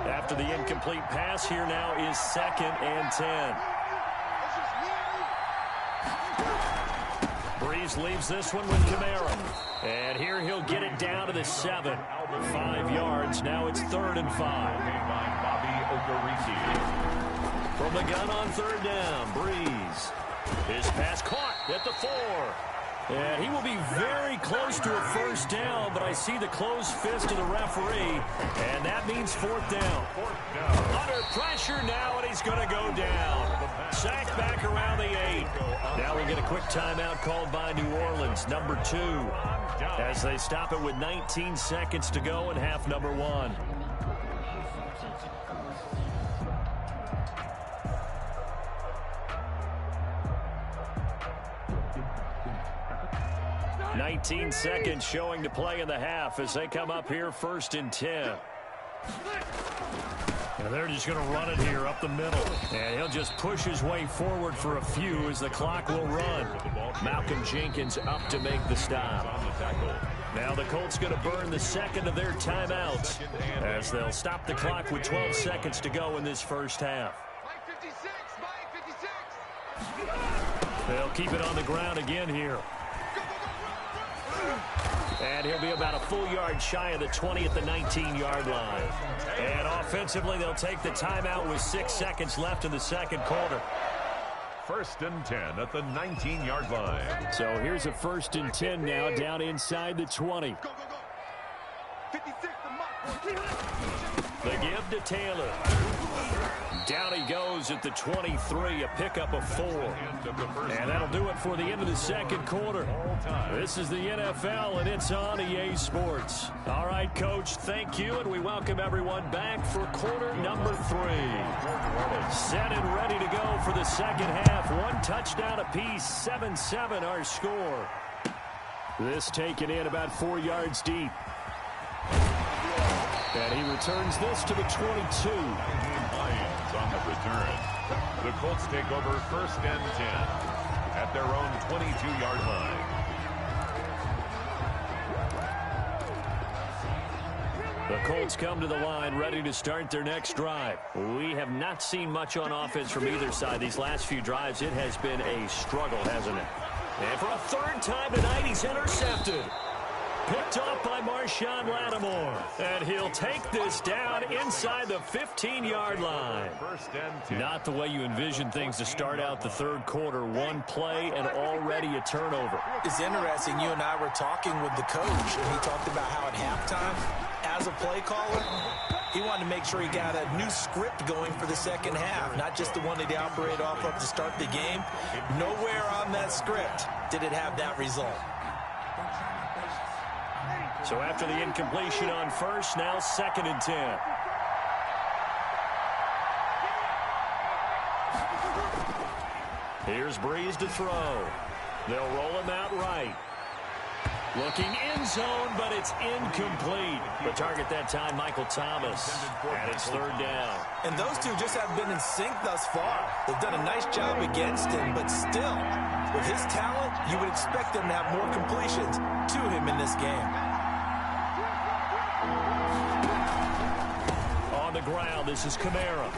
After the incomplete pass, here now is 2nd and 10. Breeze leaves this one with Kamara. And here he'll get it down to the 7. 5 yards. Now it's 3rd and 5. From the gun on 3rd down, Breeze. His pass caught at the 4. And he will be very close to a first down, but I see the closed fist of the referee, and that means 4th down. Under pressure now, and he's going to go down. Sacked back around the 8. Now we'll get a quick timeout called by New Orleans, number 2, as they stop it with 19 seconds to go in half number 1. $19 seconds showing to play in the half as they come up here 1st and 10. And they're just going to run it here up the middle. And he'll just push his way forward for a few as the clock will run. Malcolm Jenkins up to make the stop. Now the Colts going to burn the 2nd of their timeouts as they'll stop the clock with 12 seconds to go in this first half. They'll keep it on the ground again here. And he'll be about a full yard shy of the 20 at the 19-yard line. And offensively, they'll take the timeout with 6 seconds left in the 2nd quarter. 1st and 10 at the 19-yard line. So here's a 1st and 10 now down inside the 20. The give to Taylor. Down he goes at the 23, a pickup of 4. And that'll do it for the end of the 2nd quarter. This is the NFL, and it's on EA Sports. All right, Coach, thank you, and we welcome everyone back for quarter number 3. Set and ready to go for the 2nd half. 1 touchdown apiece, 7-7 our score. This taken in about 4 yards deep. And he returns this to the 22. On the return. The Colts take over 1st and 10 at their own 22-yard line. The Colts come to the line ready to start their next drive. We have not seen much on offense from either side. These last few drives, it has been a struggle, hasn't it? And for a third time tonight, he's intercepted. Picked off by Marshawn Lattimore. And he'll take this down inside the 15-yard line. Not the way you envision things to start out the third quarter. One play and already a turnover. It's interesting. You and I were talking with the coach, and he talked about how at halftime, as a play caller, he wanted to make sure he got a new script going for the second half, not just the one that he operated off of to start the game. Nowhere on that script did it have that result. So after the incompletion on first, now 2nd and 10. Here's Breeze to throw. They'll roll him out right. Looking end zone, but it's incomplete. The target that time, Michael Thomas. And it's 3rd down. And those two just have been in sync thus far. They've done a nice job against him, but still, with his talent, you would expect them to have more completions to him in this game. On the ground, this is Kamara.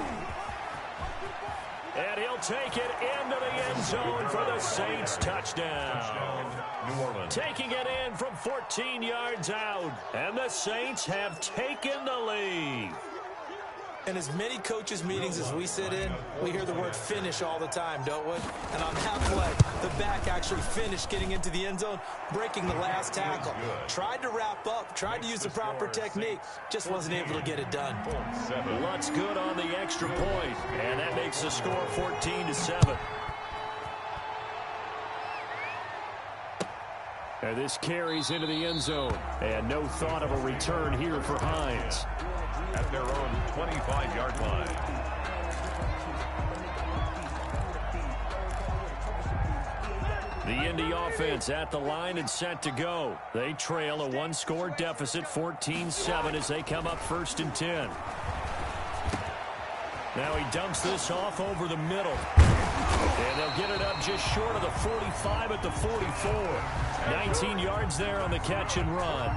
And he'll take it into the end zone for the Saints touchdown. New Orleans. Taking it in from 14 yards out. And the Saints have taken the lead. In as many coaches' meetings as we sit in, we hear the word finish all the time, don't we? And on that play, the back actually finished getting into the end zone, breaking the last tackle. Tried to wrap up, tried to use the proper technique, just wasn't able to get it done. Lutz good on the extra point, and that makes the score 14-7. And this carries into the end zone, and no thought of a return here for Hines. At their own 25-yard line. The Indy offense at the line and set to go. They trail a one-score deficit, 14-7, as they come up 1st and 10. Now he dumps this off over the middle. And they'll get it up just short of the 45 at the 44. 19 yards there on the catch and run.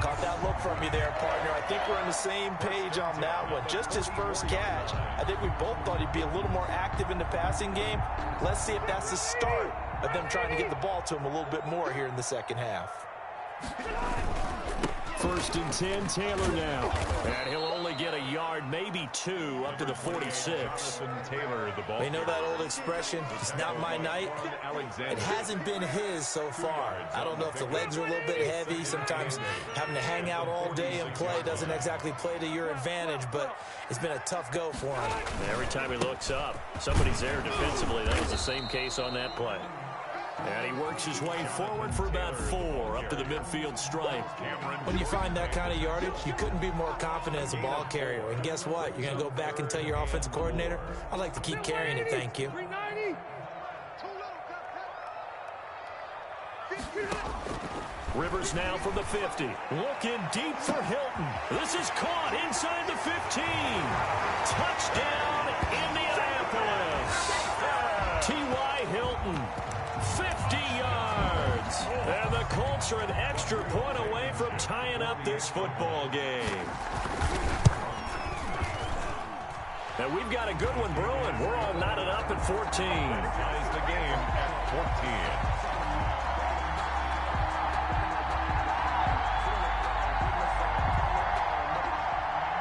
Caught that look from you there, partner. I think we're on the same page on that one. Just his first catch. I think we both thought he'd be a little more active in the passing game. Let's see if that's the start of them trying to get the ball to him a little bit more here in the second half. 1st and 10, Taylor now. And he'll only get a yard, maybe 2, up to the 46. Taylor, the ball. They know that old expression, it's not my night. It hasn't been his so far. I don't know if the legs are a little bit heavy. Sometimes having to hang out all day and play doesn't exactly play to your advantage, but it's been a tough go for him. Every time he looks up, somebody's there defensively. That was the same case on that play. And he works his way forward for about 4 up to the midfield stripe. When you find that kind of yardage, you couldn't be more confident as a ball carrier. And guess what? You're going to go back and tell your offensive coordinator, I'd like to keep carrying it, thank you. Rivers now from the 50. Looking deep for Hilton. This is caught inside the 15. Touchdown, Indianapolis. T.Y. Hilton. 50 yards. And the Colts are an extra point away from tying up this football game. And we've got a good one brewing. We're all knotted up at 14. Ties the game at 14.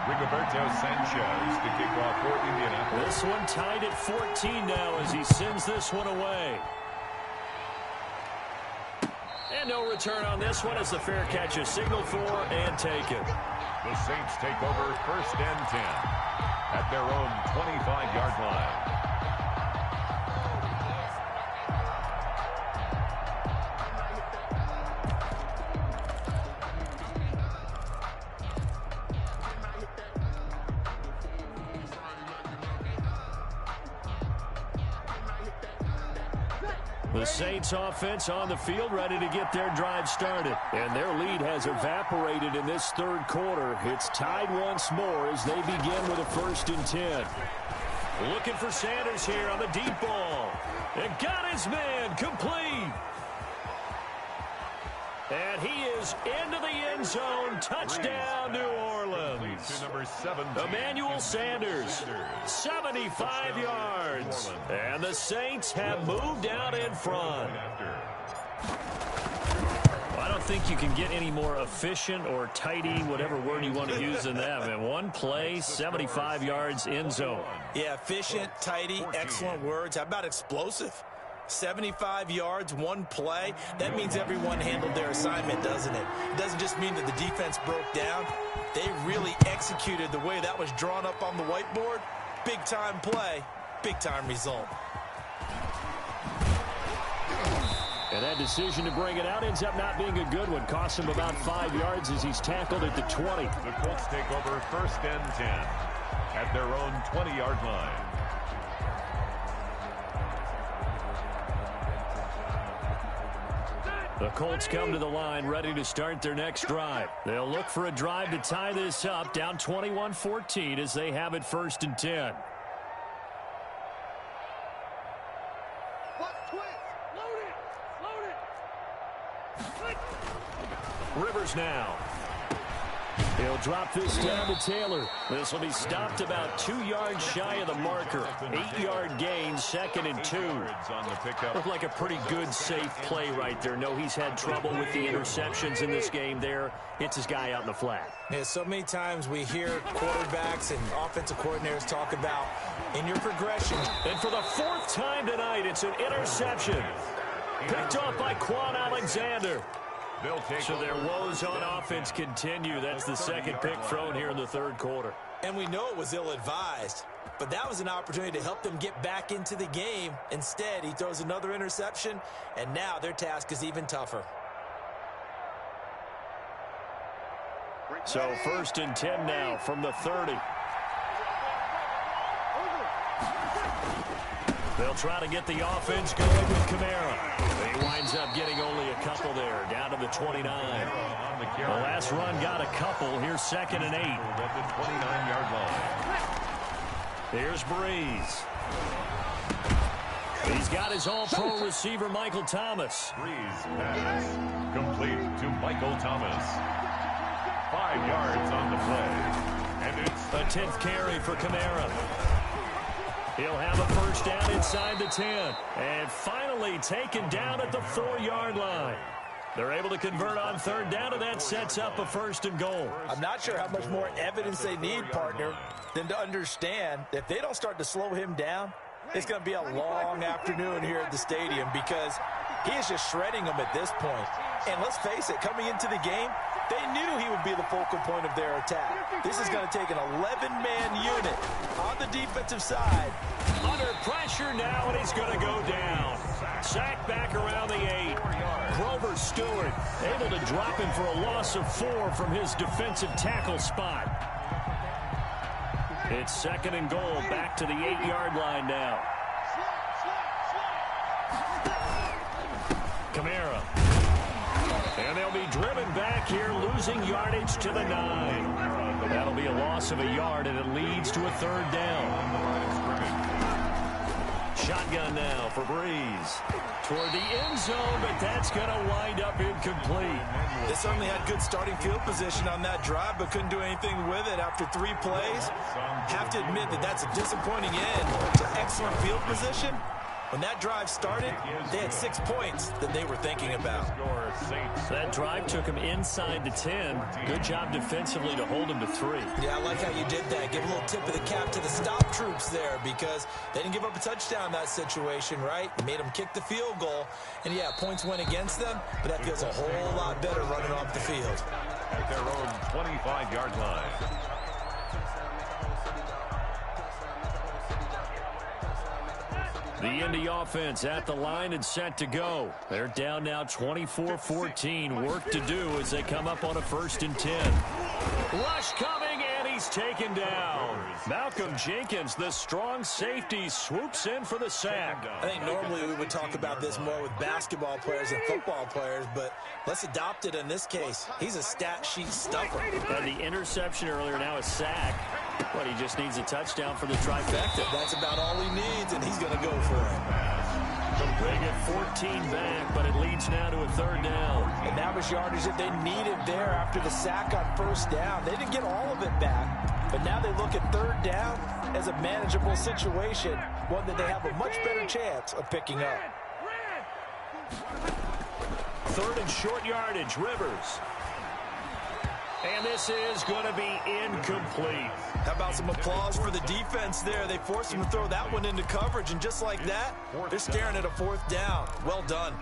Rigoberto Sanchez to kick off for Indianapolis. This one tied at 14 now as he sends this one away. And no return on this one as the fair catch is signaled for and taken. The Saints take over 1st and 10 at their own 25-yard line. The Saints offense on the field ready to get their drive started. And their lead has evaporated in this third quarter. It's tied once more as they begin with a 1st and 10. Looking for Sanders here on the deep ball. And got his man complete. And he is into the end zone. Touchdown, New Orleans. To number 17. Emmanuel Sanders, 75 yards. And the Saints have moved out in front. I don't think you can get any more efficient or tidy, whatever word you want to use in that. In one play, 75 yards end zone. Yeah, efficient, tidy, excellent words. How about explosive? 75 yards, one play. That means everyone handled their assignment, doesn't it? It doesn't just mean that the defense broke down. They really executed the way that was drawn up on the whiteboard. Big-time play, big-time result. And that decision to bring it out ends up not being a good one. Costs him about 5 yards as he's tackled at the 20. The Colts take over 1st and 10 at their own 20-yard line. The Colts come to the line ready to start their next drive. They'll look for a drive to tie this up, down 21-14 as they have it 1st and 10. Rivers now. He'll drop this down to Taylor. This will be stopped about 2 yards shy of the marker. 8-yard gain, 2nd and 2. Looked like a pretty good, safe play right there. No, he's had trouble with the interceptions in this game there. Hits his guy out in the flat. Yeah, so many times we hear quarterbacks and offensive coordinators talk about in your progression. And for the 4th time tonight, it's an interception. Picked off by Quan Alexander. So their woes on offense continue. That's the 2nd pick thrown here in the 3rd quarter. And we know it was ill-advised, but that was an opportunity to help them get back into the game. Instead, he throws another interception, and now their task is even tougher. So 1st and 10 now from the 30. They'll try to get the offense going with Kamara. He winds up getting only a couple there, down to the 29. The last run got a couple. Here's 2nd and 8. At the 29-yard line. Here's Breeze. He's got his all-pro receiver, Michael Thomas. Breeze pass complete to Michael Thomas. 5 yards on the play. And it's the 10th carry for Kamara. He'll have a 1st down inside the 10. And finally taken down at the 4-yard line. They're able to convert on 3rd down, and that sets up a 1st and goal. I'm not sure how much more evidence they need, partner, than to understand that if they don't start to slow him down, it's going to be a long afternoon here at the stadium because he is just shredding them at this point. And let's face it, coming into the game, they knew he would be the focal point of their attack. This is going to take an 11-man unit on the defensive side. Under pressure now, and he's going to go down. Sacked back around the 8. Grover Stewart able to drop him for a loss of 4 from his defensive tackle spot. It's 2nd and goal, back to the 8-yard line now. Kamara. And they'll be driven back here, losing yardage to the 9. That'll be a loss of a yard, and it leads to a 3rd down. Shotgun now for Breeze. Toward the end zone, but that's going to wind up incomplete. They certainly had good starting field position on that drive, but couldn't do anything with it after 3 plays. Have to admit that that's a disappointing end to excellent field position. When that drive started, they had 6 points that they were thinking about. That drive took him inside the 10. Good job defensively to hold him to 3. Yeah, I like how you did that. Give a little tip of the cap to the stop troops there because they didn't give up a touchdown in that situation, right? Made them kick the field goal. And, yeah, points went against them, but that feels a whole lot better running off the field. At their own 25-yard line. The Indy offense at the line and set to go. They're down now 24-14. Work to do as they come up on a 1st and 10. Rush coming, and he's taken down. Malcolm Jenkins, the strong safety, swoops in for the sack. I think normally we would talk about this more with basketball players and football players, but let's adopt it in this case. He's a stat sheet stuffer. And the interception earlier, now a sack. But he just needs a touchdown for the trifecta. That's about all he needs, and he's going to go for it. They get 14 back, but it leads now to a third down. And that was yardage that they needed there after the sack on first down. They didn't get all of it back, but now they look at third down as a manageable situation, one that they have a much better chance of picking up. Third and short yardage, Rivers. And this is going to be incomplete. How about some applause for the defense there? They forced him to throw that one into coverage, and just like that, they're staring at a fourth down. Well done.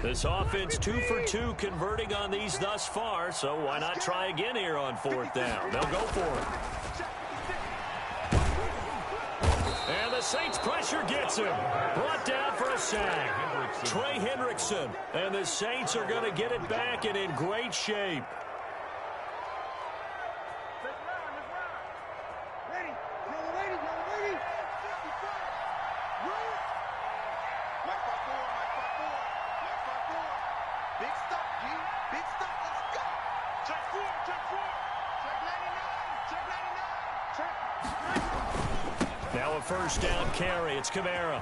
This offense 2 for 2 converting on these thus far, so why not try again here on fourth down? They'll go for it. And the Saints pressure gets him. Brought down for a sack. Trey Hendrickson. And the Saints are going to get it back and in great shape. Now a first down carry. It's Kamara.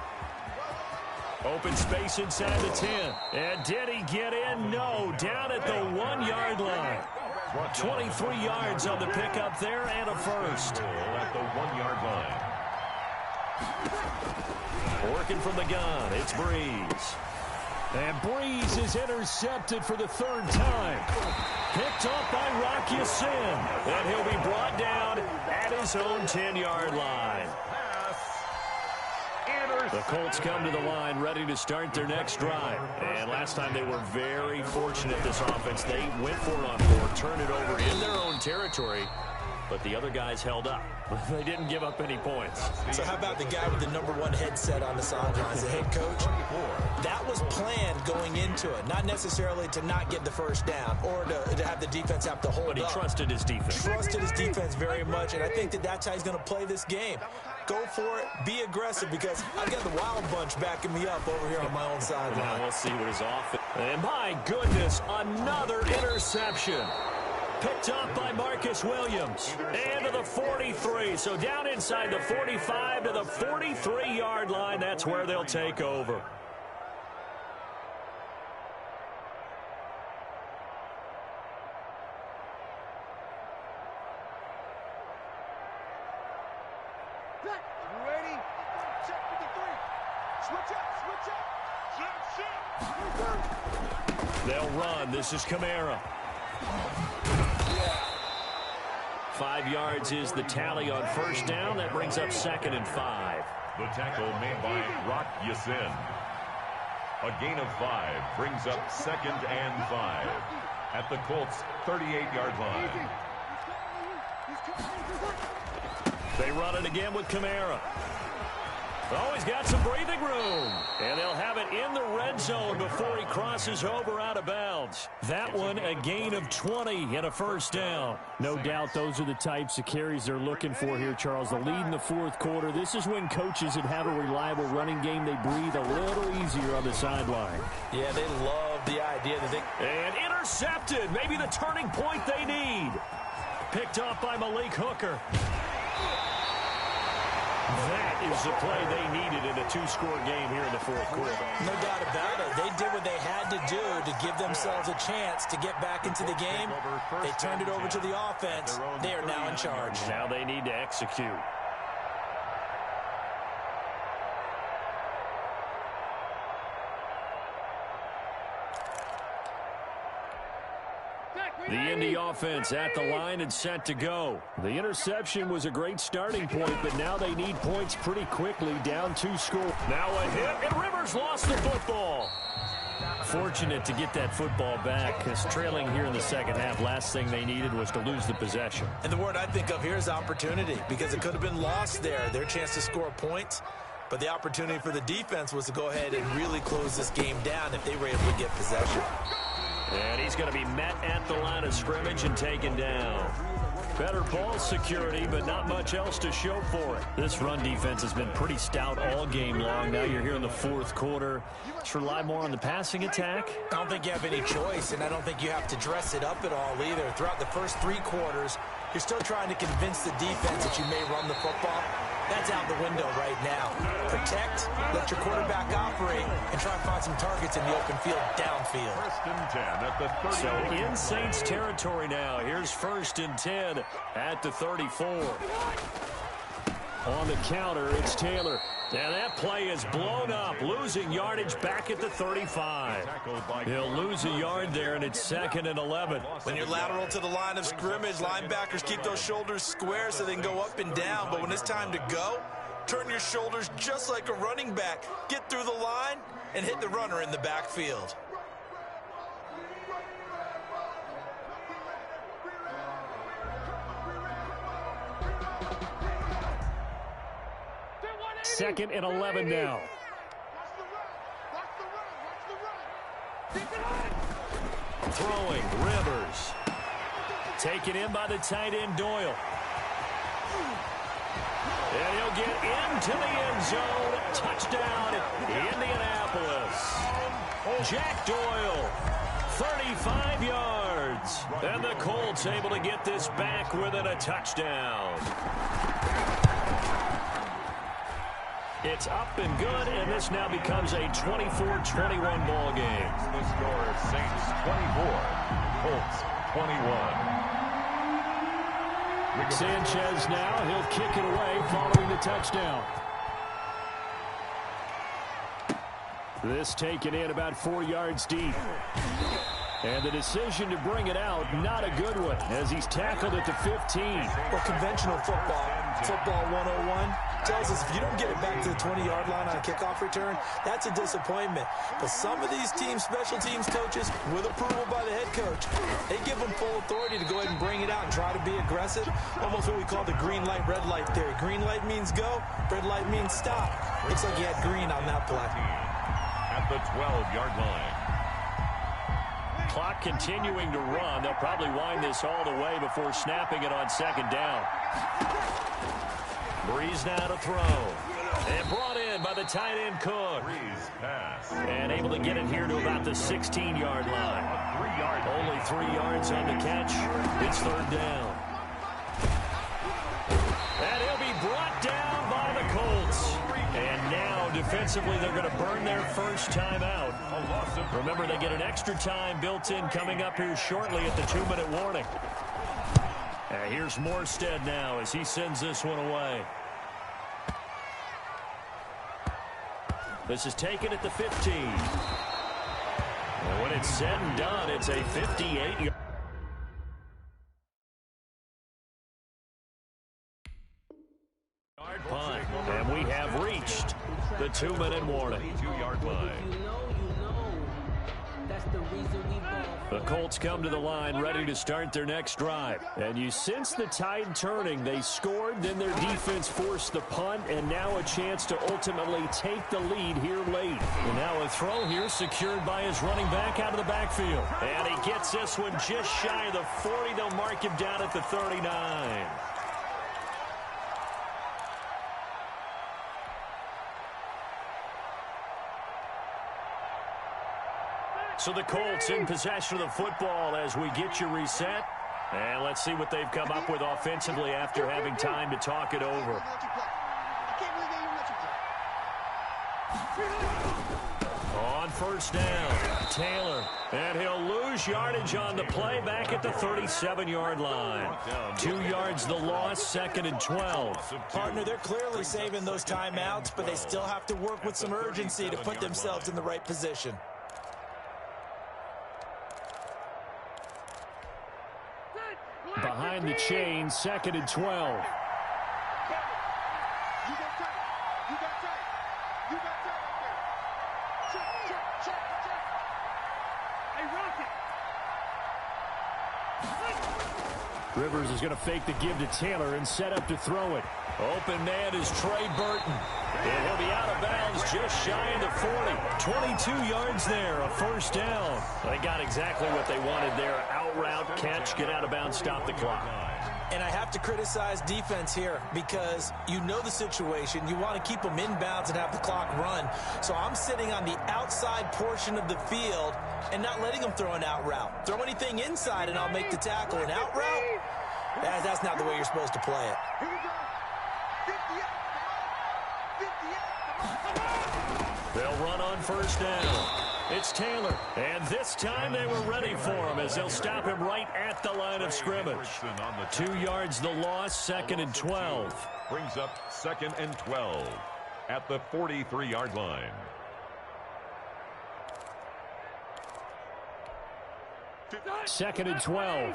Open space inside the 10. And did he get in? No. Down at the 1-yard line. 23 yards on the pickup there and a first. At the 1-yard line. Working from the gun. It's Breeze. And Breeze is intercepted for the third time. Picked up by Rock Ya-Sin. And he'll be brought down at his own 10-yard line. The Colts come to the line ready to start their next drive. And last time they were very fortunate, this offense. They went for it on fourth, turned it over in their own territory, but the other guys held up. They didn't give up any points. So how about the guy with the #1 headset on the sidelines, the head coach? That was planned going into it, not necessarily to not get the first down or to have the defense have to hold up. But he trusted his defense. Trusted his defense very much, and I think that's how he's going to play this game. Go for it, be aggressive, because I've got the Wild Bunch backing me up over here on my own sideline. Now we'll see what his offense. And my goodness, another interception. Picked up by Marcus Williams. And to the 43. So down inside the 45 to the 43-yard line. That's where they'll take over. Ready? Check with the 3. Switch up. They'll run. This is Kamara. 5 yards is the tally on first down. That brings up 2nd and 5. The tackle made by Rock Ya-Sin. A gain of 5 brings up 2nd and 5 at the Colts' 38-yard line. They run it again with Kamara. Oh, he's got some breathing room. And they'll have it in the red zone before he crosses over out of bounds. That one, a gain of 20 and a first down. No doubt those are the types of carries they're looking for here, Charles. The lead in the fourth quarter. This is when coaches that have a reliable running game, they breathe a little easier on the sideline. Yeah, they love the idea that they... And intercepted. Maybe the turning point they need. Picked up by Malik Hooker. That is the play they needed in a 2-score game here in the fourth quarter. No doubt about it. They did what they had to do to give themselves a chance to get back into the game. They turned it over to the offense. They are now in charge. Now they need to execute. The Indy offense at the line and set to go. The interception was a great starting point, but now they need points pretty quickly, down 2-score. Now a hit, and Rivers lost the football. Fortunate to get that football back, because trailing here in the second half, last thing they needed was to lose the possession. And the word I think of here is opportunity, because it could have been lost there, their chance to score points. But the opportunity for the defense was to go ahead and really close this game down if they were able to get possession. And he's going to be met at the line of scrimmage and taken down. Better ball security, but not much else to show for it. This run defense has been pretty stout all game long. Now you're here in the fourth quarter. Just rely more on the passing attack. I don't think you have any choice, and I don't think you have to dress it up at all either. Throughout the first 3 quarters, you're still trying to convince the defense that you may run the football. That's out the window right now. Protect, let your quarterback operate, and try and find some targets in the open field downfield. 1st and 10 at the 30. So in Saints territory now. Here's 1st and 10 at the 34. On the counter, it's Taylor. And that play is blown up, losing yardage back at the 35. He'll lose a yard there, and it's 2nd and 11. When you're lateral to the line of scrimmage, linebackers keep those shoulders square so they can go up and down. But when it's time to go, turn your shoulders just like a running back. Get through the line and hit the runner in the backfield. Second and 11 now. Throwing, Rivers. Taken in by the tight end, Doyle. And he'll get into the end zone. Touchdown, Indianapolis. Jack Doyle, 35 yards. And the Colts able to get this back within a touchdown. It's up and good, and this now becomes a 24-21 ball game. The score is Saints 24, Colts 21. Sanchez now, he'll kick it away following the touchdown. This taken in about 4 yards deep. And the decision to bring it out, not a good one, as he's tackled at the 15. Well, conventional football 101, tells us if you don't get it back to the 20-yard line on a kickoff return, that's a disappointment. But some of these teams, special teams coaches, with approval by the head coach, they give them full authority to go ahead and bring it out and try to be aggressive. Almost what we call the green light, red light theory. Green light means go, red light means stop. Looks like he had green on that play. At the 12-yard line. Clock continuing to run. They'll probably wind this all the way before snapping it on 2nd down. Breeze now to throw. And brought in by the tight end, Cook. Breeze pass. And able to get it here to about the 16-yard line. Only 3 yards on the catch. It's 3rd down. And he'll be brought down by the Colts. And now, defensively, they're going to burn their first time out. Remember, they get an extra time built in coming up here shortly at the 2-minute warning. And here's Morstead now as he sends this one away. This is taken at the 15. And when it's said and done, it's a 58-yard. Punt, and we have reached the 2-minute warning. 2-yard line. The Colts come to the line ready to start their next drive. And you sense the tide turning. They scored, then their defense forced the punt, and now a chance to ultimately take the lead here late. And now a throw here secured by his running back out of the backfield. And he gets this one just shy of the 40. They'll mark him down at the 39. So the Colts in possession of the football as we get you reset. And let's see what they've come up with offensively after having time to talk it over. On 1st down, Taylor. And he'll lose yardage on the play back at the 37-yard line. 2 yards the loss, 2nd and 12. Partner, they're clearly saving those timeouts, but they still have to work with some urgency to put themselves in the right position. Behind the chain, 2nd and 12. Rivers is going to fake the give to Taylor and set up to throw it. Open man is Trey Burton. And he'll be out of bounds just shy of the 40. 22 yards there, a 1st down. They got exactly what they wanted there. Out route, catch, get out of bounds, stop the clock. And I have to criticize defense here because you know the situation. You want to keep them inbounds and have the clock run. So I'm sitting on the outside portion of the field and not letting them throw an out route. Throw anything inside and I'll make the tackle. An out route? That's not the way you're supposed to play it. Here we go. 58. 58. They'll run on first down. It's Taylor, and this time they were ready for him as they'll stop him right at the line of scrimmage. 2 yards the loss, 2nd and 12. Brings up 2nd and 12 at the 43-yard line. Second and 12.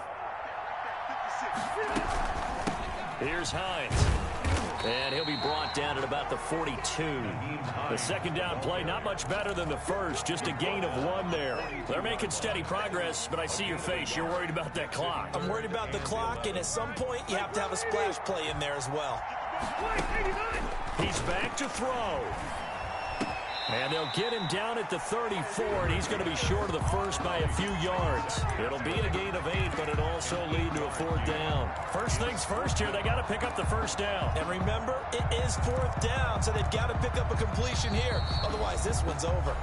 Here's Hines. And he'll be brought down at about the 42. The second down play, not much better than the first, just a gain of 1 there. They're making steady progress, but I see your face. You're worried about that clock. I'm worried about the clock, and at some point, you have to have a splash play in there as well. He's back to throw. And they'll get him down at the 34, and he's going to be short of the first by a few yards. It'll be a gain of 8, but it'll also lead to a 4th down. First things first here, they got to pick up the first down. And remember, it is 4th down, so they've got to pick up a completion here. Otherwise, this one's over.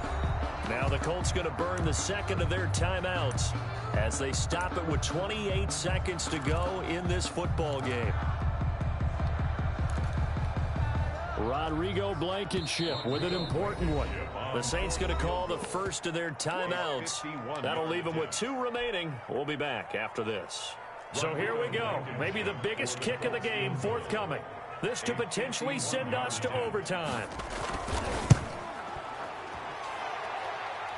Now the Colts going to burn the second of their timeouts as they stop it with 28 seconds to go in this football game. Rodrigo Blankenship with an important one. The Saints going to call the first of their timeouts. That'll leave them with 2 remaining. We'll be back after this. So here we go. Maybe the biggest kick of the game forthcoming. This to potentially send us to overtime.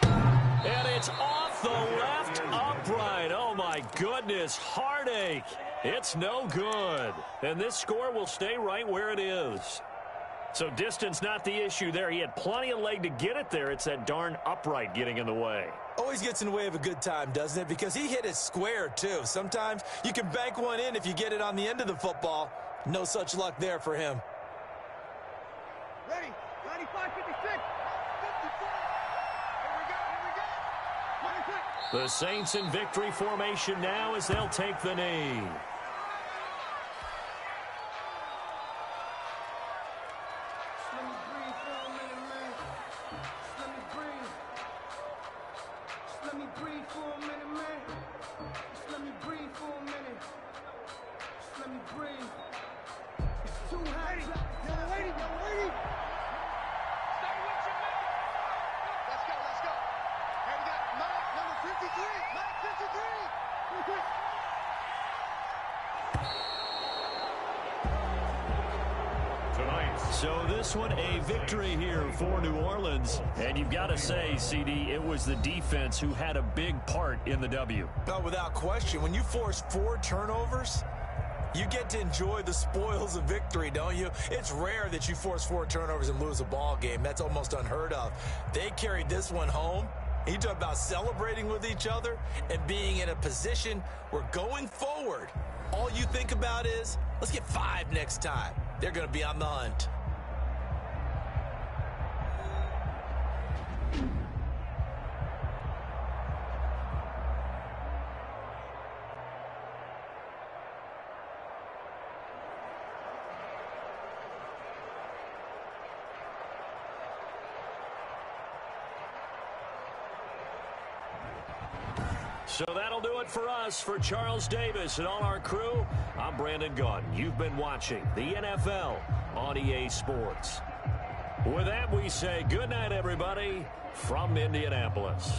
And it's off the left upright. Oh, my goodness. Heartache. It's no good. And this score will stay right where it is. So distance not the issue there. He had plenty of leg to get it there. It's that darn upright getting in the way. Always gets in the way of a good time, doesn't it? Because he hit it square, too. Sometimes you can bank one in if you get it on the end of the football. No such luck there for him. Ready. 95, 56. 54. Here we go. The Saints in victory formation now as they'll take the knee. So this one a victory here for New Orleans. And you've got to say, CD, it was the defense who had a big part in the W. No, without question. When you force 4 turnovers, you get to enjoy the spoils of victory, don't you? It's rare that you force 4 turnovers and lose a ball game. That's almost unheard of. They carried this one home. You talk about celebrating with each other and being in a position where going forward, all you think about is, let's get 5 next time. They're going to be on the hunt. So that'll do it for us. For Charles Davis and all our crew, I'm Brandon Gaudin. You've been watching the NFL on EA Sports. With that, we say good night, everybody, from Indianapolis.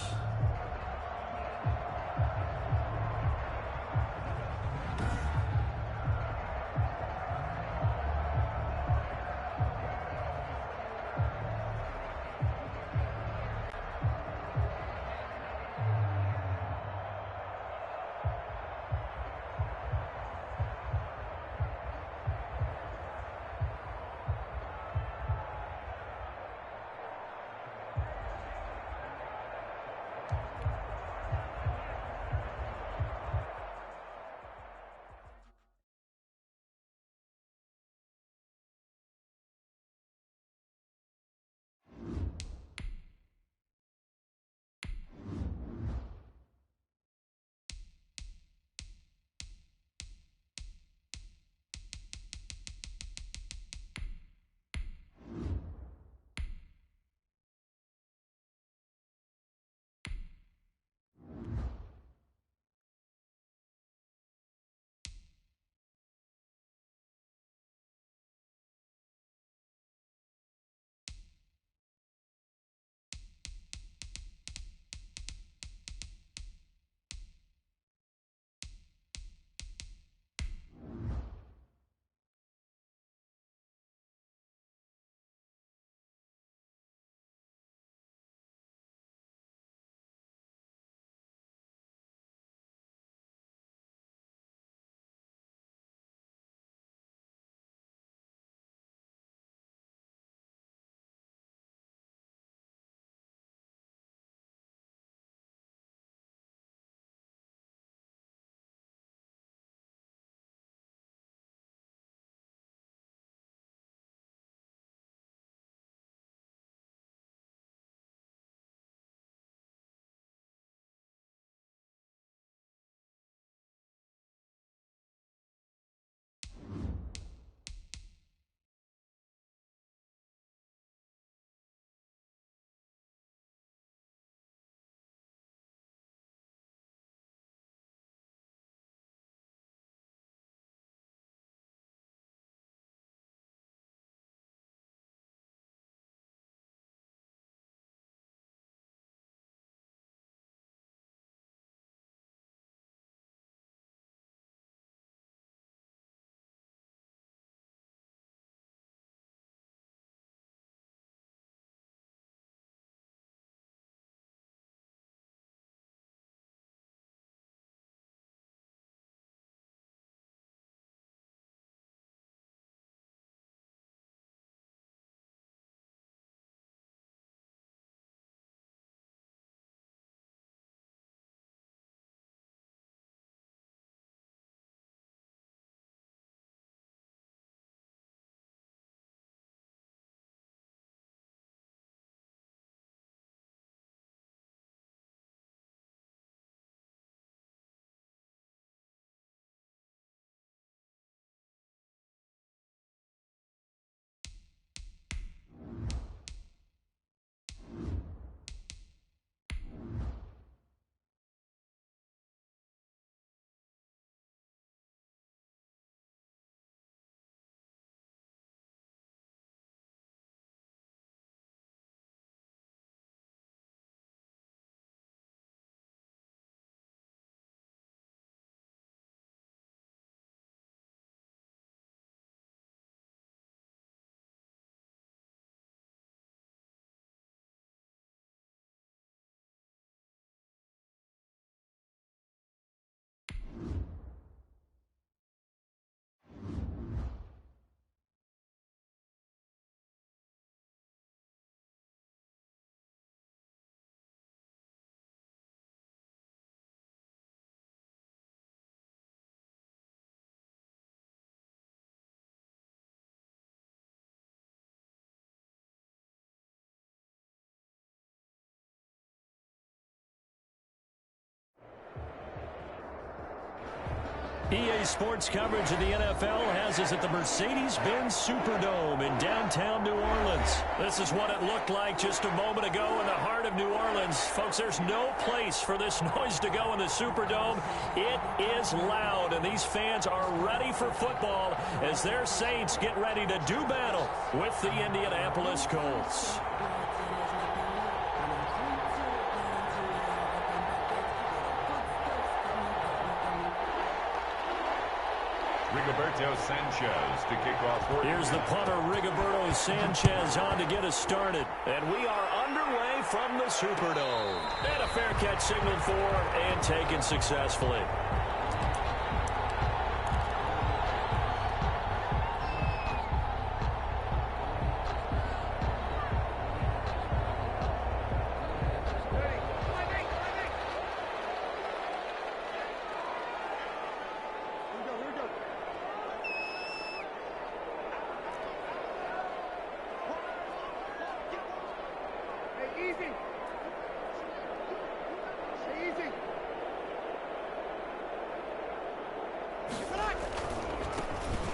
EA Sports coverage of the NFL has us at the Mercedes-Benz Superdome in downtown New Orleans. This is what it looked like just a moment ago in the heart of New Orleans. Folks, there's no place for this noise to go in the Superdome. It is loud, and these fans are ready for football as their Saints get ready to do battle with the Indianapolis Colts. Rigoberto Sanchez to kick off. Here's the punter, Rigoberto Sanchez, on to get us started. And we are underway from the Superdome. And a fair catch signaled for and taken successfully.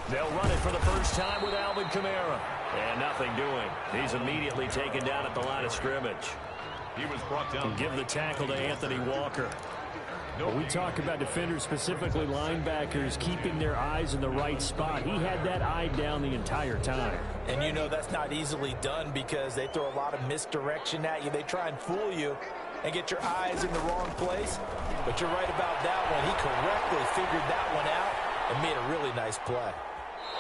They'll run it for the first time with Alvin Kamara. And nothing doing. He's immediately taken down at the line of scrimmage. He was brought down. Give the tackle to Anthony Walker. When we talk about defenders, specifically linebackers, keeping their eyes in the right spot, he had that eye down the entire time. And you know that's not easily done because they throw a lot of misdirection at you. They try and fool you and get your eyes in the wrong place. But you're right about that one. He correctly figured that one out and made a really nice play.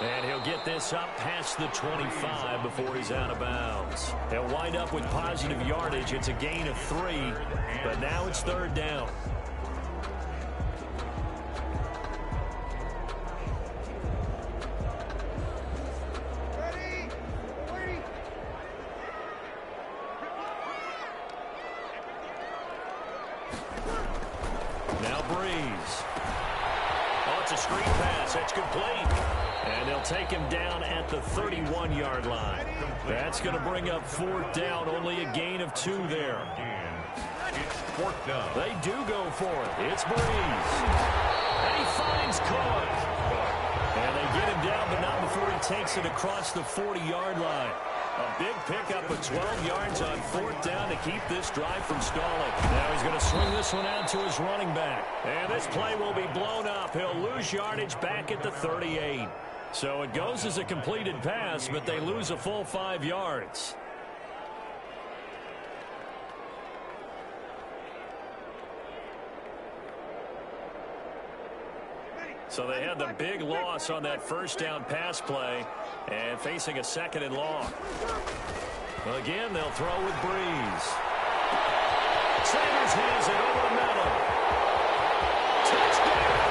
And he'll get this up past the 25 before he's out of bounds. He'll wind up with positive yardage. It's a gain of 3, but now it's third down. Now Breeze. Oh, it's a screen pass. It's complete. And they'll take him down at the 31-yard line. That's going to bring up fourth down. Only a gain of 2 there. It's fourth down. They do go for it. It's Breeze. And he finds Cook. And they get him down, but not before he takes it across the 40-yard line. A big pickup of 12 yards on fourth down to keep this drive from stalling. Now he's going to swing this one out to his running back. And this play will be blown up. He'll lose yardage back at the 38. So it goes as a completed pass, but they lose a full 5 yards. So they had the big loss on that first down pass play and facing a second and long. Again, they'll throw with Breeze. Sanders has it over the middle. Touchdown!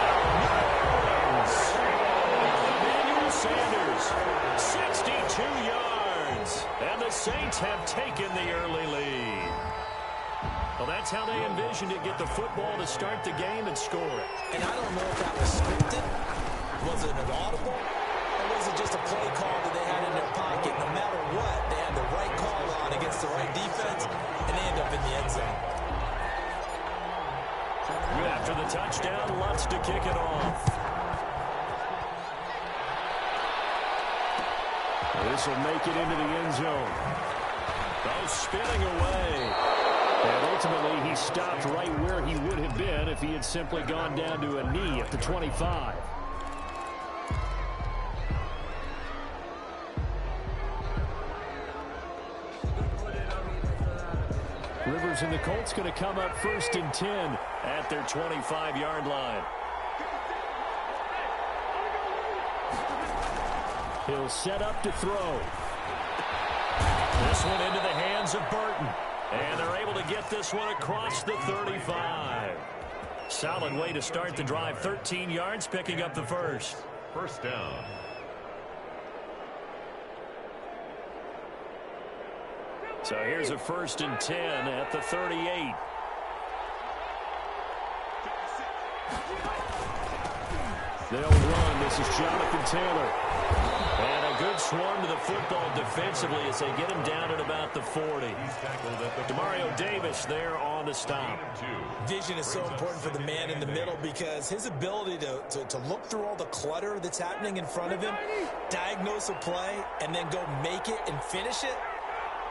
Emmanuel Sanders, 62 yards. And the Saints have taken the early lead. Well, that's how they envisioned it, get the football to start the game and score it. And I don't know if that was scripted. Was it an audible? Or was it just a play call that they had in their pocket? No matter what, they had the right call on against the right defense, and they end up in the end zone. After the touchdown, Lutz to kick it off. This will make it into the end zone. Oh, spinning away. And ultimately, he stopped right where he would have been if he had simply gone down to a knee at the 25. Rivers and the Colts going to come up 1st and 10 at their 25-yard line. He'll set up to throw. This one into the hands of Burton. And they're able to get this one across the 35. Solid way to start the drive. 13 yards, picking up the first. First down. So here's a 1st and 10 at the 38. They'll run. This is Jonathan Taylor. And a good swarm to the football defensively as they get him down at about the 40. Demario Davis there on the stop. Vision is so important for the man in the middle because his ability to look through all the clutter that's happening in front of him, diagnose a play, and then go make it and finish it,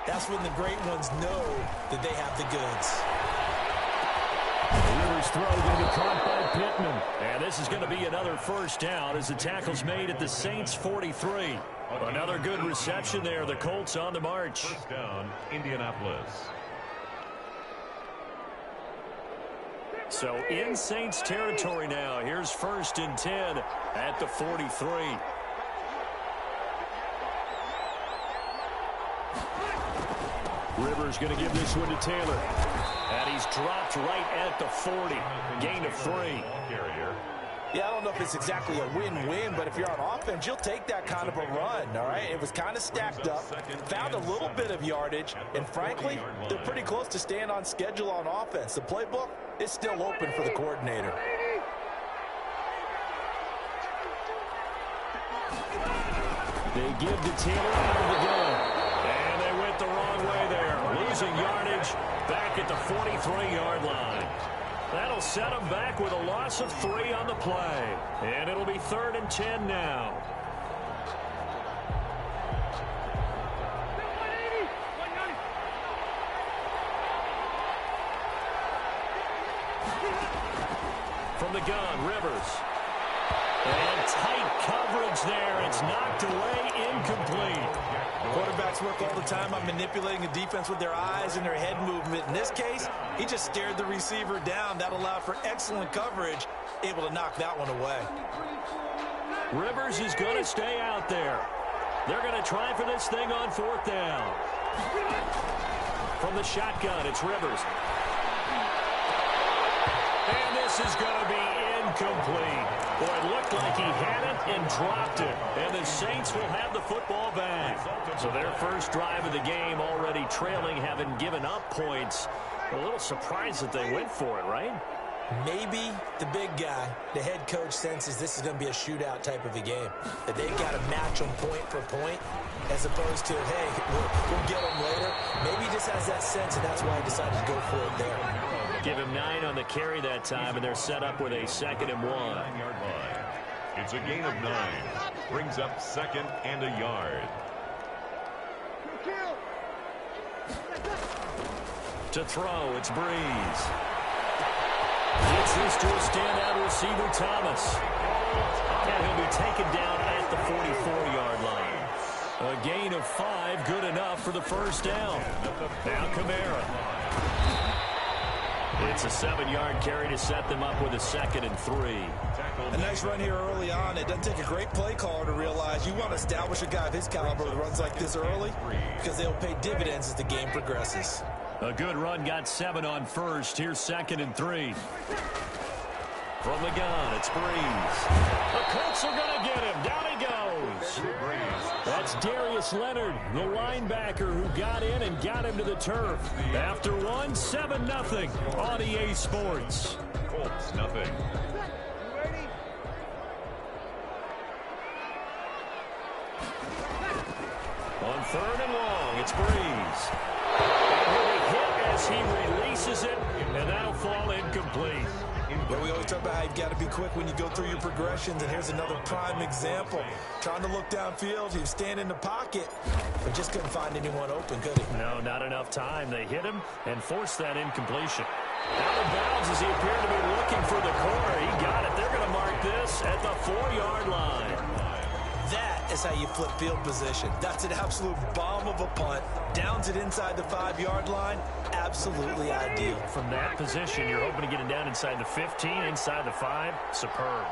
that's when the great ones know that they have the goods. Rivers' throw going to be caught by Pittman. And this is going to be another first down as the tackle's made at the Saints 43. Another good reception there. The Colts on the march. First down, Indianapolis. So in Saints territory now. Here's 1st and 10 at the 43. Rivers going to give this one to Taylor. And he's dropped right at the 40. Gain of 3. Yeah, I don't know if it's exactly a win-win, but if you're on offense, you'll take that kind of a run, all right? It was kind of stacked up, found a little bit of yardage, and frankly, they're pretty close to staying on schedule on offense. The playbook is still open for the coordinator. They give to Taylor out of the gun. And they went the wrong way there. Losing yardage back at the 43-yard line. That'll set them back with a loss of 3 on the play. And it'll be 3rd and 10 now. From the gun, Rivers. And tight coverage there. It's knocked away, incomplete. Quarterbacks work all the time on manipulating the defense with their eyes and their head movement. In this case, he just stared the receiver down. That allowed for excellent coverage, able to knock that one away. Rivers is going to stay out there. They're going to try for this thing on 4th down. From the shotgun, it's Rivers. And this is going to be incomplete. Boy, it looked like he had it and dropped it. And the Saints will have the football back. So their first drive of the game already trailing, having given up points. A little surprised that they went for it, right? Maybe the big guy, the head coach, senses this is going to be a shootout type of a game. That they've got to match them point for point as opposed to, hey, we'll get them later. Maybe he just has that sense, and that's why he decided to go for it there. Give him 9 on the carry that time, and they're set up with a 2nd and 1. 9-yard line. It's a gain of 9. Brings up 2nd and a yard. To throw, it's Breeze. Gets this to a standout receiver, Thomas. And he'll be taken down at the 44-yard line. A gain of 5, good enough for the first down. Now Kamara. It's a 7-yard carry to set them up with a 2nd and 3. A nice run here early on. It doesn't take a great play caller to realize you want to establish a guy of his caliber that runs like this early because they'll pay dividends as the game progresses. A good run, got 7 on 1st. Here's 2nd and 3. From the gun, it's Breeze. The Colts are going to get him. Down he goes. That's Darius Leonard, the linebacker who got in and got him to the turf. After 1, 7-0 on EA Sports. Colts, nothing. On 3rd and long, it's Breeze. And he'll be hit as he releases it, and that'll fall incomplete. Yeah, we always talk about how you've got to be quick when you go through your progressions, and here's another prime example. Trying to look downfield, he was standing in the pocket, but just couldn't find anyone open, could he? No, not enough time. They hit him and forced that incompletion. Out of bounds as he appeared to be looking for the corner. He got it. They're going to mark this at the 4-yard line. That is how you flip field position. That's an absolute bomb of a punt. Downs it inside the 5-yard line. Absolutely ideal. From that position, you're hoping to get it down inside the 15, inside the 5. Superb.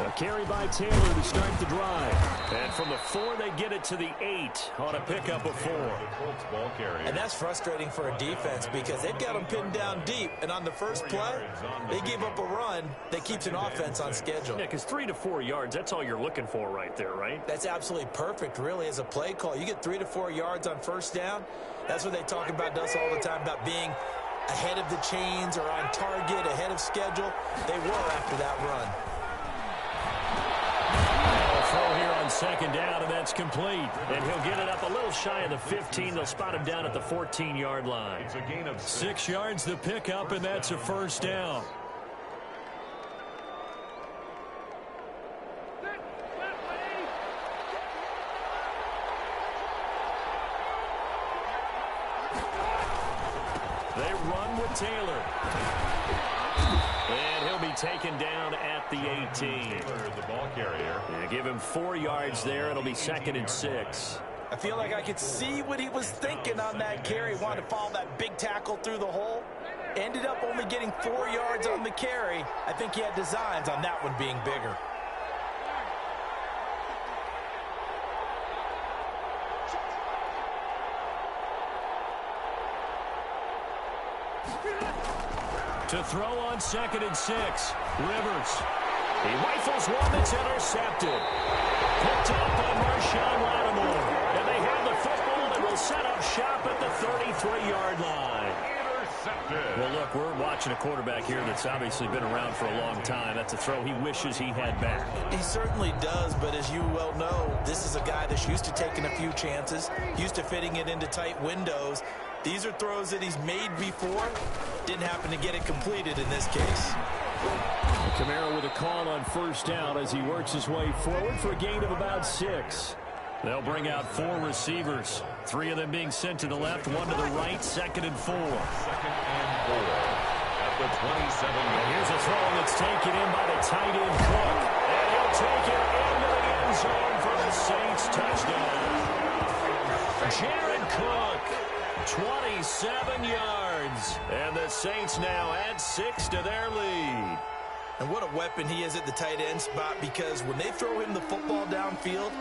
A carry by Taylor to start the drive. And from the 4, they get it to the 8 on a pickup of 4. Colts ball carrier. And that's frustrating for a defense because they've got them pinned down deep. And on the first play, they gave up a run that keeps an offense on schedule. Yeah, because 3 to 4 yards, that's all you're looking for right there, right? That's absolutely perfect, really, as a play call. You get 3 to 4 yards on first down. That's what they talk about us all the time, about being ahead of the chains or on target, ahead of schedule. They were after that run. Throw here on second down, and that's complete. And he'll get it up a little shy of the 15. They'll spot him down at the 14-yard line. It's a gain of 6 yards the pickup, and that's a first down. They run with Taylor. And he'll be taken down at the 18. The ball carrier. Yeah, give him 4 yards there. It'll be 2nd and 6. I feel like I could see what he was thinking on that carry. Wanted to follow that big tackle through the hole. Ended up only getting 4 yards on the carry. I think he had designs on that one being bigger. To throw on 2nd and 6. Rivers. He rifles one that's intercepted. Picked up by Marshawn Lattimore. And they have the football and will set up shop at the 33-yard line. Intercepted. Well, look, we're watching a quarterback here that's obviously been around for a long time. That's a throw he wishes he had back. He certainly does, but as you well know, this is a guy that's used to taking a few chances, used to fitting it into tight windows. These are throws that he's made before. Didn't happen to get it completed in this case. Kamara with a call on first down as he works his way forward for a gain of about 6. They'll bring out 4 receivers. 3 of them being sent to the left, 1 to the right, 2nd and 4. 2nd and 4 at the 27. And here's a throw that's taken in by the tight end Cook. And he'll take it into the end zone for the Saints touchdown. Jared Cook, 27 yards. And the Saints now add 6 to their lead. And what a weapon he is at the tight end spot, because when they throw him the football downfield,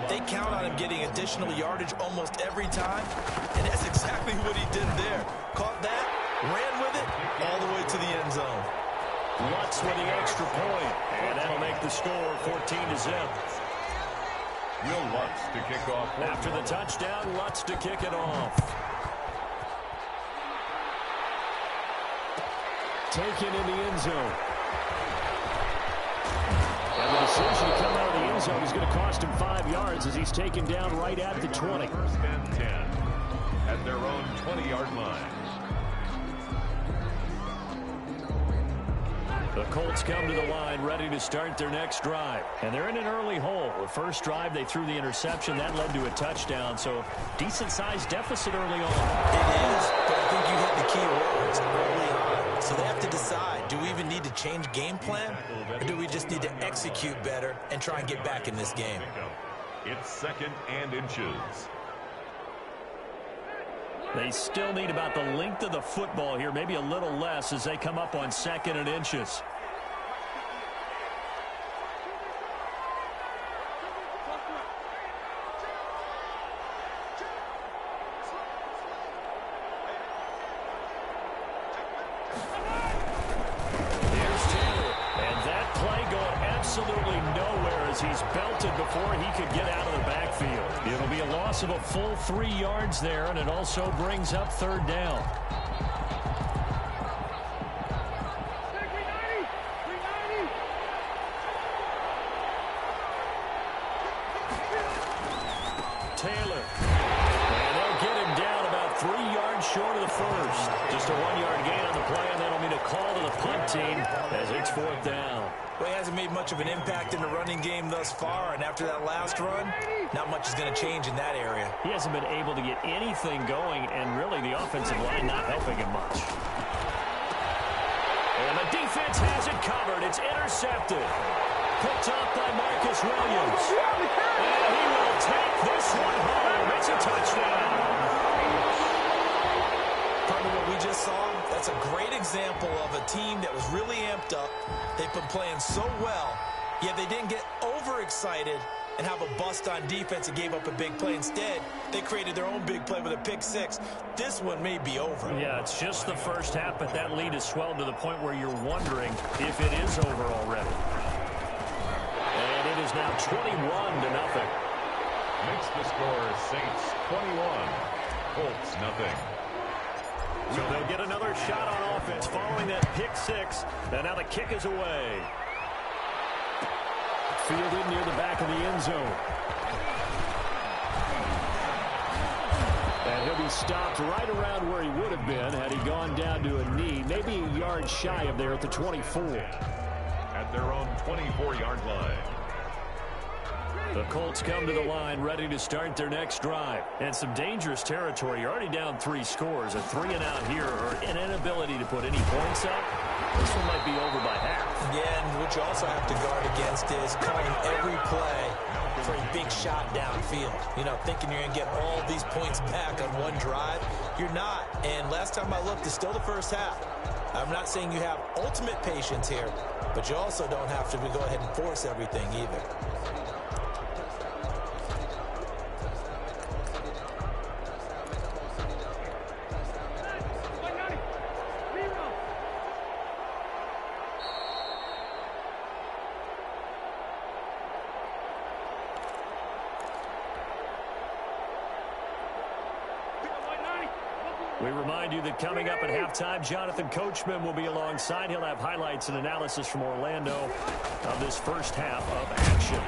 they count on him getting additional yardage almost every time. And that's exactly what he did there. Caught that, ran with it, all the way to the end zone. Lutz with the extra point, and that'll make the score 14-0. Will Lutz to kick off. After the touchdown, Lutz to kick it off. Taken in the end zone. And the decision to come out of the end zone is going to cost him 5 yards as he's taken down right at the 20. 1st and 10 at their own 20-yard line. The Colts come to the line ready to start their next drive. And they're in an early hole. The first drive, they threw the interception. That led to a touchdown. So decent-sized deficit early on. It is, but I think you hit the key words early on. So they have to decide, do we even need to change game plan? Or do we just need to execute better and try and get back in this game? It's 2nd and inches. They still need about the length of the football here, maybe a little less as they come up on 2nd and inches. Absolutely nowhere as he's belted before he could get out of the backfield. It'll be a loss of a full 3 yards there, and it also brings up 3rd down. Taylor. And they'll get him down about 3 yards short of the first. Just a 1-yard gain on the play, and that'll mean a call to the punt team as it's 4th down. Well, he hasn't made much of an impact in the running game thus far, and after that last run, not much is going to change in that area. He hasn't been able to get anything going, and really the offensive line not helping him much. And the defense has it covered. It's intercepted. Picked up by Marcus Williams. And he will take this one home. It's a touchdown. Part of what we just saw, that's a great example of a team that was really amped up. They've been playing so well, yet they didn't get overexcited and have a bust on defense and gave up a big play. Instead, they created their own big play with a pick 6. This one may be over. Yeah, it's just the first half, but that lead has swelled to the point where you're wondering if it is over already. And it is now 21-0. Makes the score Saints 21, Colts nothing. So they'll get another shot on offense following that pick six. And now the kick is away. Fielded near the back of the end zone. And he'll be stopped right around where he would have been had he gone down to a knee, maybe a yard shy of there at the 24. At their own 24-yard line. The Colts come to the line ready to start their next drive. And some dangerous territory. You're already down 3 scores. A 3-and-out here or an inability to put any points up. This one might be over by half. Yeah, and what you also have to guard against is calling every play for a big shot downfield. You know, thinking you're going to get all these points back on one drive. You're not. And last time I looked, it's still the first half. I'm not saying you have ultimate patience here, but you also don't have to go ahead and force everything either. We remind you that coming up at halftime, Jonathan Coachman will be alongside. He'll have highlights and analysis from Orlando of this first half of action.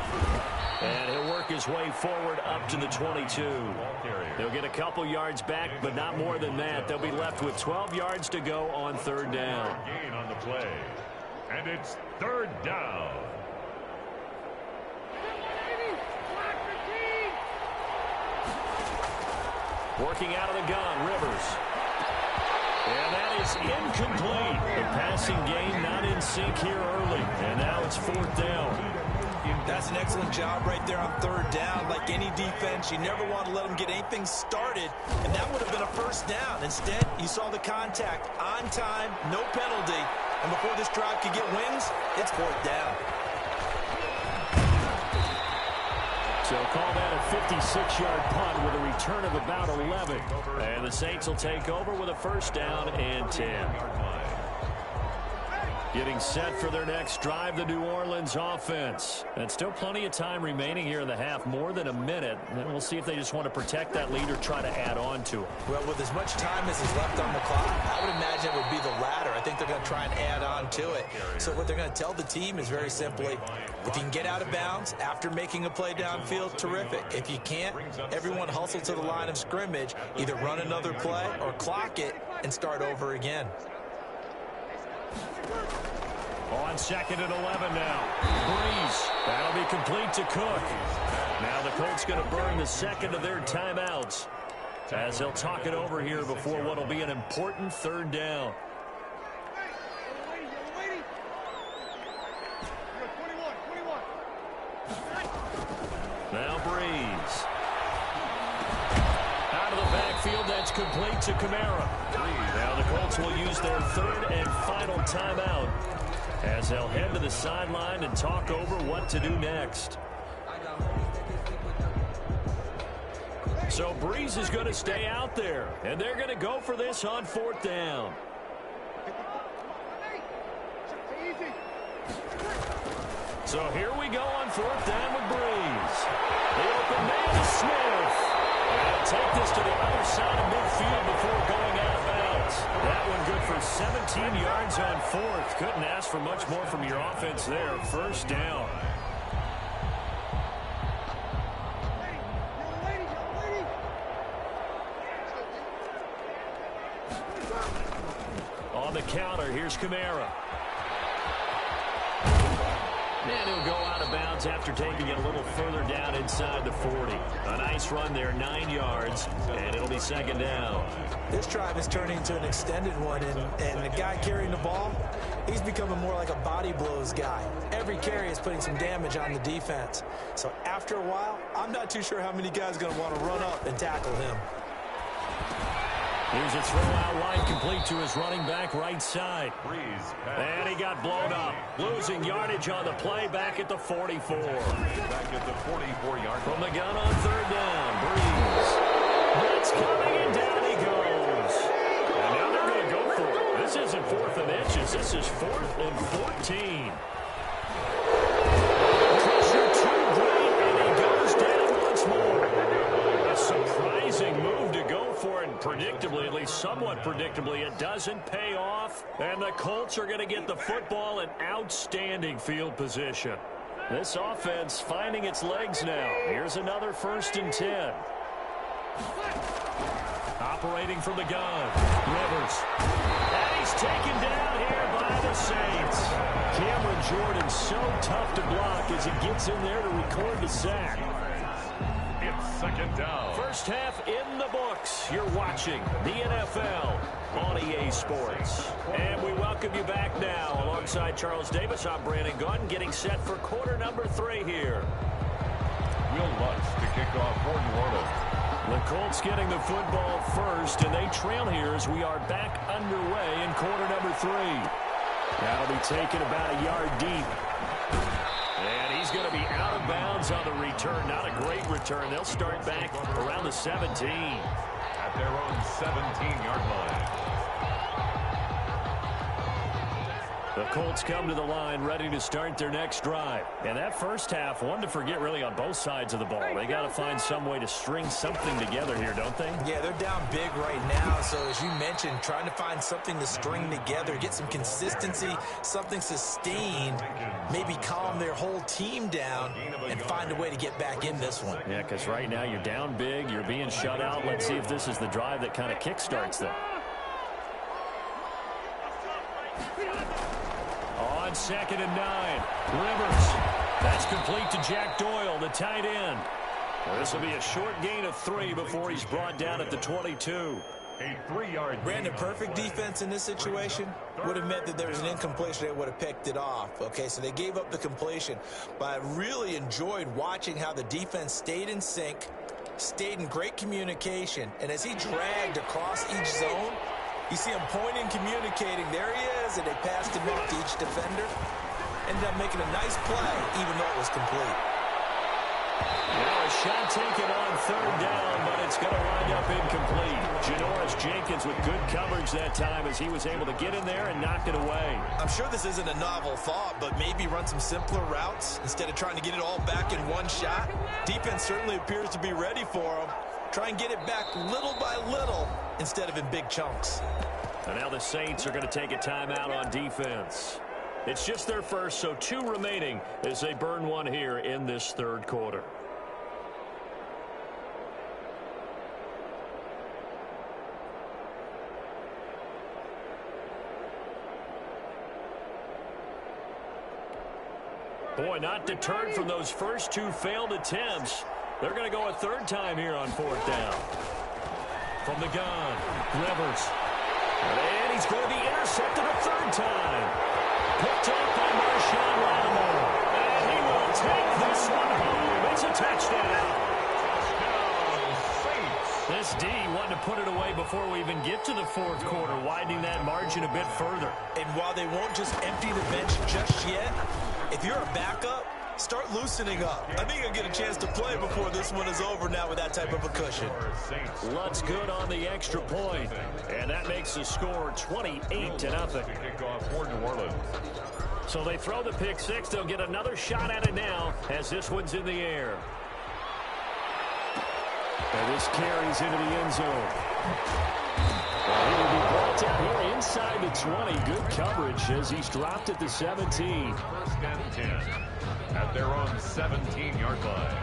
And he'll work his way forward up to the 22. He'll get a couple yards back, but not more than that. They'll be left with 12 yards to go on third down. Gain on the play. And it's third down. Working out of the gun, Rivers. And that is incomplete. The passing game not in sync here early. And now it's fourth down. That's an excellent job right there on third down. Like any defense, you never want to let them get anything started. And that would have been a first down. Instead, you saw the contact on time, no penalty. And before this drive could get wings, it's fourth down. So call that a 56-yard punt with a return of about 11. And the Saints will take over with a first down and 10. Getting set for their next drive, the New Orleans offense. And still plenty of time remaining here in the half, more than a minute. And we'll see if they just want to protect that lead or try to add on to it. Well, with as much time as is left on the clock, I would imagine it would be the latter. I think they're going to try and add on to it. So what they're going to tell the team is very simply, if you can get out of bounds after making a play downfield, terrific. If you can't, everyone hustle to the line of scrimmage, either run another play or clock it and start over again. On second and 11 now. Breeze. That'll be complete to Cook. Now the Colts going to burn the second of their timeouts as they'll talk it over here before what will be an important third down. Now Breeze. Out of the backfield, that's complete to Kamara. Now the Colts will use their third and final timeout as they'll head to the sideline and talk over what to do next. So Breeze is going to stay out there, and they're going to go for this on fourth down. So here we go on fourth down with Breeze. The open man is Smith. And he'll take this to the other side of midfield before going out of bounds. That one good for 17 yards on fourth. Couldn't ask for much more from your offense there. First down. On the counter, here's Kamara. And he'll go out of bounds after taking it a little further down inside the 40. A nice run there, 9 yards, and it'll be second down. This drive is turning into an extended one, and the guy carrying the ball, he's becoming more like a body blows guy. Every carry is putting some damage on the defense. So after a while, I'm not too sure how many guys are going to want to run up and tackle him. Here's a throw out wide complete to his running back right side. And he got blown up. Losing yardage on the play back at the 44. Back at the 44-yard From the gun on third down, Breeze. Blitz coming and down he goes. And now they're going to go for it. This isn't fourth and inches. This is 4th and 14. Pressure too great, and he goes down once more. A surprising move to go for it. predictably, at least somewhat predictably, it doesn't pay off. And the Colts are going to get the football in outstanding field position. This offense finding its legs now. Here's another 1st and 10. Operating from the gun, Rivers. And he's taken down here by the Saints. Cameron Jordan so tough to block as he gets in there to record the sack. It's 2nd down. First half in the books. You're watching the NFL on EA Sports. And we welcome you back now. Alongside Charles Davis, I'm Brandon Gaudin, getting set for quarter number 3 here. Will Lutz to kick off for New Orleans. The Colts getting the football first, and they trail here as we are back underway in quarter number 3. That'll be taken about a yard deep. And he's going to be out of bounds on the return. Not a great return. They'll start back around the 17. At their own 17-yard line. The Colts come to the line ready to start their next drive. And that first half, one to forget really on both sides of the ball. They got to find some way to string something together here, don't they? Yeah, they're down big right now. So as you mentioned, trying to find something to string together, get some consistency, something sustained, maybe calm their whole team down and find a way to get back in this one. Yeah, because right now you're down big, you're being shut out. Let's see if this is the drive that kind of kickstarts them. On 2nd and 9, Rivers. That's complete to Jack Doyle, the tight end. This will be a short gain of 3 before he's brought down at the 22. A 3-yard. Brandon, perfect defense in this situation would have meant that there was an incompletion that would have picked it off. Okay, so they gave up the completion. But I really enjoyed watching how the defense stayed in sync, stayed in great communication, and as he dragged across each zone, you see him pointing, communicating. There he is, and they passed him off to each defender. Ended up making a nice play, even though it was complete. Now a shot taken on 3rd down, but it's going to wind up incomplete. Janoris Jenkins with good coverage that time as he was able to get in there and knock it away. I'm sure this isn't a novel thought, but maybe run some simpler routes instead of trying to get it all back in one shot. Defense certainly appears to be ready for him. Try and get it back little by little instead of in big chunks. And now the Saints are going to take a timeout on defense. It's just their first, so 2 remaining as they burn one here in this 3rd quarter. Boy, not deterred from those first 2 failed attempts. They're going to go a 3rd time here on 4th down. From the gun, Rivers. And he's going to be intercepted a 3rd time. Picked up by Marshawn Lattimore. And he will take this one home. It's a touchdown. This D wanted to put it away before we even get to the 4th quarter, widening that margin a bit further. And while they won't just empty the bench just yet, if you're a backup, start loosening up. I think you'll get a chance to play before this one is over now with that type of a cushion. Lutz good on the extra point, and that makes the score 28-0. So they throw the pick 6. They'll get another shot at it now as this one's in the air. And this carries into the end zone. He will be brought down here inside the 20. Good coverage as he's dropped at the 17. 1st and 10 at their own 17-yard line.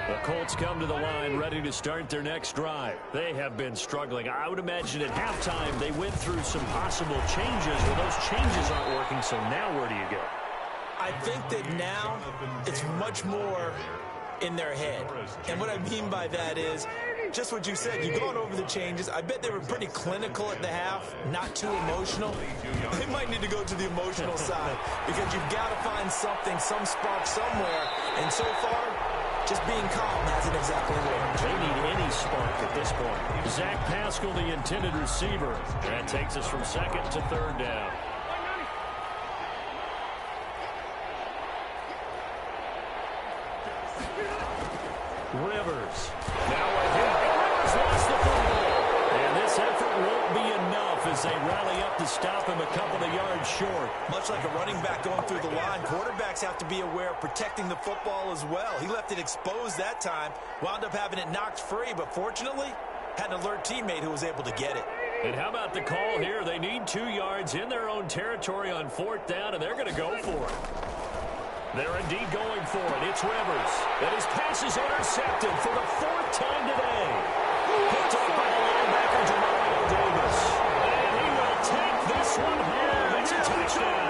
The Colts come to the line ready to start their next drive. They have been struggling. I would imagine at halftime they went through some possible changes. Well, those changes aren't working, so now where do you go? I think that now it's much more in their head. And what I mean by that is just what you said. You've gone over the changes. I bet they were pretty clinical at the half, not too emotional. They might need to go to the emotional side because you've got to find something, some spark somewhere. And so far, just being calm hasn't exactly worked. They need any spark at this point. Zach Pascal, the intended receiver. That takes us from 2nd to 3rd down. Rivers. Now with him. Rivers lost the football. And this effort won't be enough as they rally up to stop him a couple of yards short. Much like a running back going through the line, quarterbacks have to be aware of protecting the football as well. He left it exposed that time, wound up having it knocked free, but fortunately, had an alert teammate who was able to get it. And how about the call here? They need 2 yards in their own territory on 4th down, and they're going to go for it. They're indeed going for it. It's Rivers. And his pass is intercepted for the 4th time today. Picked up by the linebacker, Demario Davis. And he will take this one home. It's a touchdown.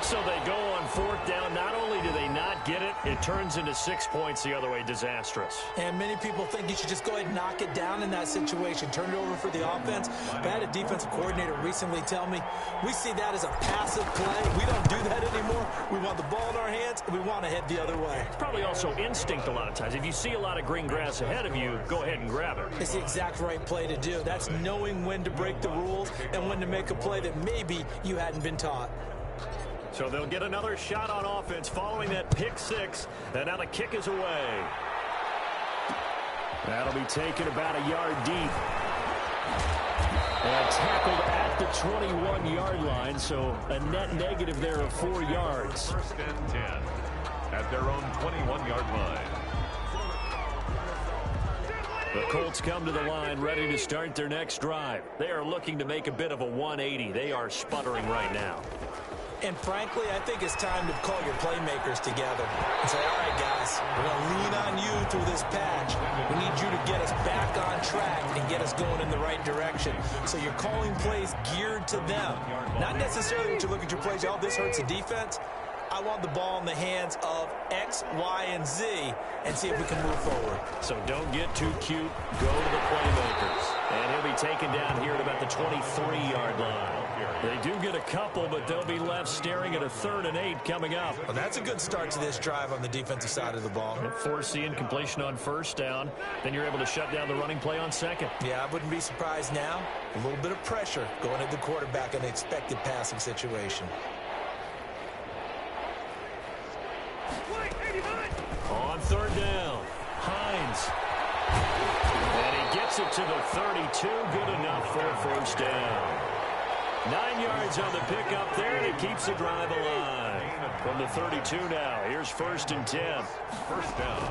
So they go on 4th down. Not only do they not get it, it turns into 6 points the other way. Disastrous. And many people think you should just go ahead and knock it down in that situation. Turn it over for the offense. But I had a defensive coordinator recently tell me, we see that as a passive play. We don't do that anymore. We want the ball in our hands, and we want to head the other way. It's probably also instinct a lot of times. If you see a lot of green grass ahead of you, go ahead and grab it. It's the exact right play to do. That's knowing when to break the rules and when to make a play that maybe you hadn't been taught. So they'll get another shot on offense following that pick 6. And now the kick is away. That'll be taken about a yard deep. And tackled at the 21-yard line, so a net negative there of 4 yards. 1st and 10 at their own 21-yard line. The Colts come to the line ready to start their next drive. They are looking to make a bit of a 180. They are sputtering right now. And frankly, I think it's time to call your playmakers together and say, all right, guys, we're going to lean on you through this patch. We need you to get us back on track and get us going in the right direction. So you're calling plays geared to them. Not necessarily when you look at your plays, oh, this hurts the defense. I want the ball in the hands of X, Y, and Z and see if we can move forward. So don't get too cute. Go to the playmakers. And he'll be taken down here at about the 23-yard line. They do get a couple, but they'll be left staring at a 3rd and 8 coming up. Well, that's a good start to this drive on the defensive side of the ball. Forcing completion on 1st down. Then you're able to shut down the running play on 2nd. Yeah, I wouldn't be surprised now. A little bit of pressure going at the quarterback in an expected passing situation. On 3rd down, Hines. And he gets it to the 32. Good enough for a 1st down. 9 yards on the pickup there, and it keeps the drive alive. From the 32 now, here's 1st and 10. 1st down.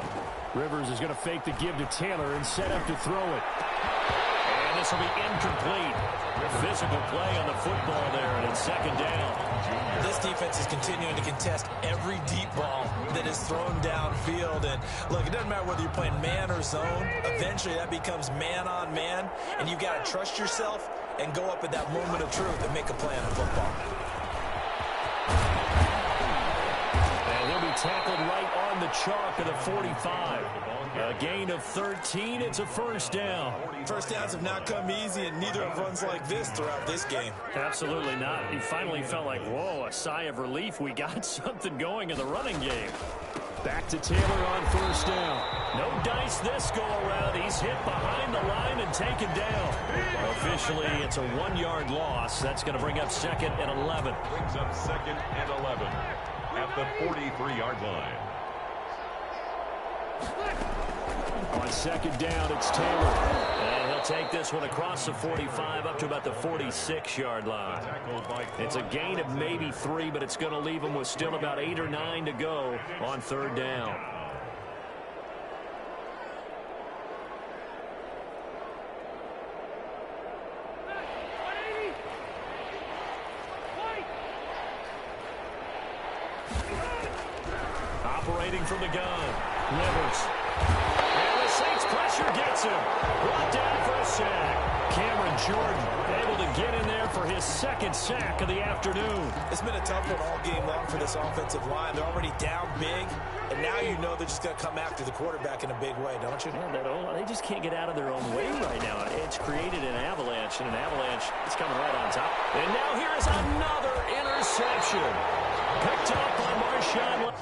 Rivers is going to fake the give to Taylor and set up to throw it. And this will be incomplete. Physical play on the football there, and it's 2nd down. This defense is continuing to contest every deep ball that is thrown downfield. And look, it doesn't matter whether you're playing man or zone. Eventually, that becomes man on man, and you've got to trust yourself and go up at that moment of truth and make a play on football. And he'll be tackled right on the chalk of the 45. A gain of 13. It's a 1st down. 1st downs have not come easy, and neither have runs like this throughout this game. Absolutely not. He finally felt like, whoa, a sigh of relief. We got something going in the running game. Back to Taylor on 1st down. No dice this go-around. He's hit behind the line and taken down. Officially, it's a 1-yard loss. That's going to bring up 2nd and 11. Brings up 2nd and 11 at the 43-yard line. On 2nd down, it's Taylor. And he'll take this one across the 45 up to about the 46-yard line. It's a gain of maybe 3, but it's going to leave him with still about 8 or 9 to go on 3rd down. Operating from the gun, Rivers. And the Saints pressure gets him. Brought down for a sack. Cameron Jordan able to get in there for his 2nd sack of the afternoon. It's been a tough one all game long for this offensive line. They're already down big, and now you know they're just going to come after the quarterback in a big way, don't you? Yeah, they just can't get out of their own way right now. It's created an avalanche, and an avalanche is coming right on top. And now here is another interception. Picked up by Marshawn.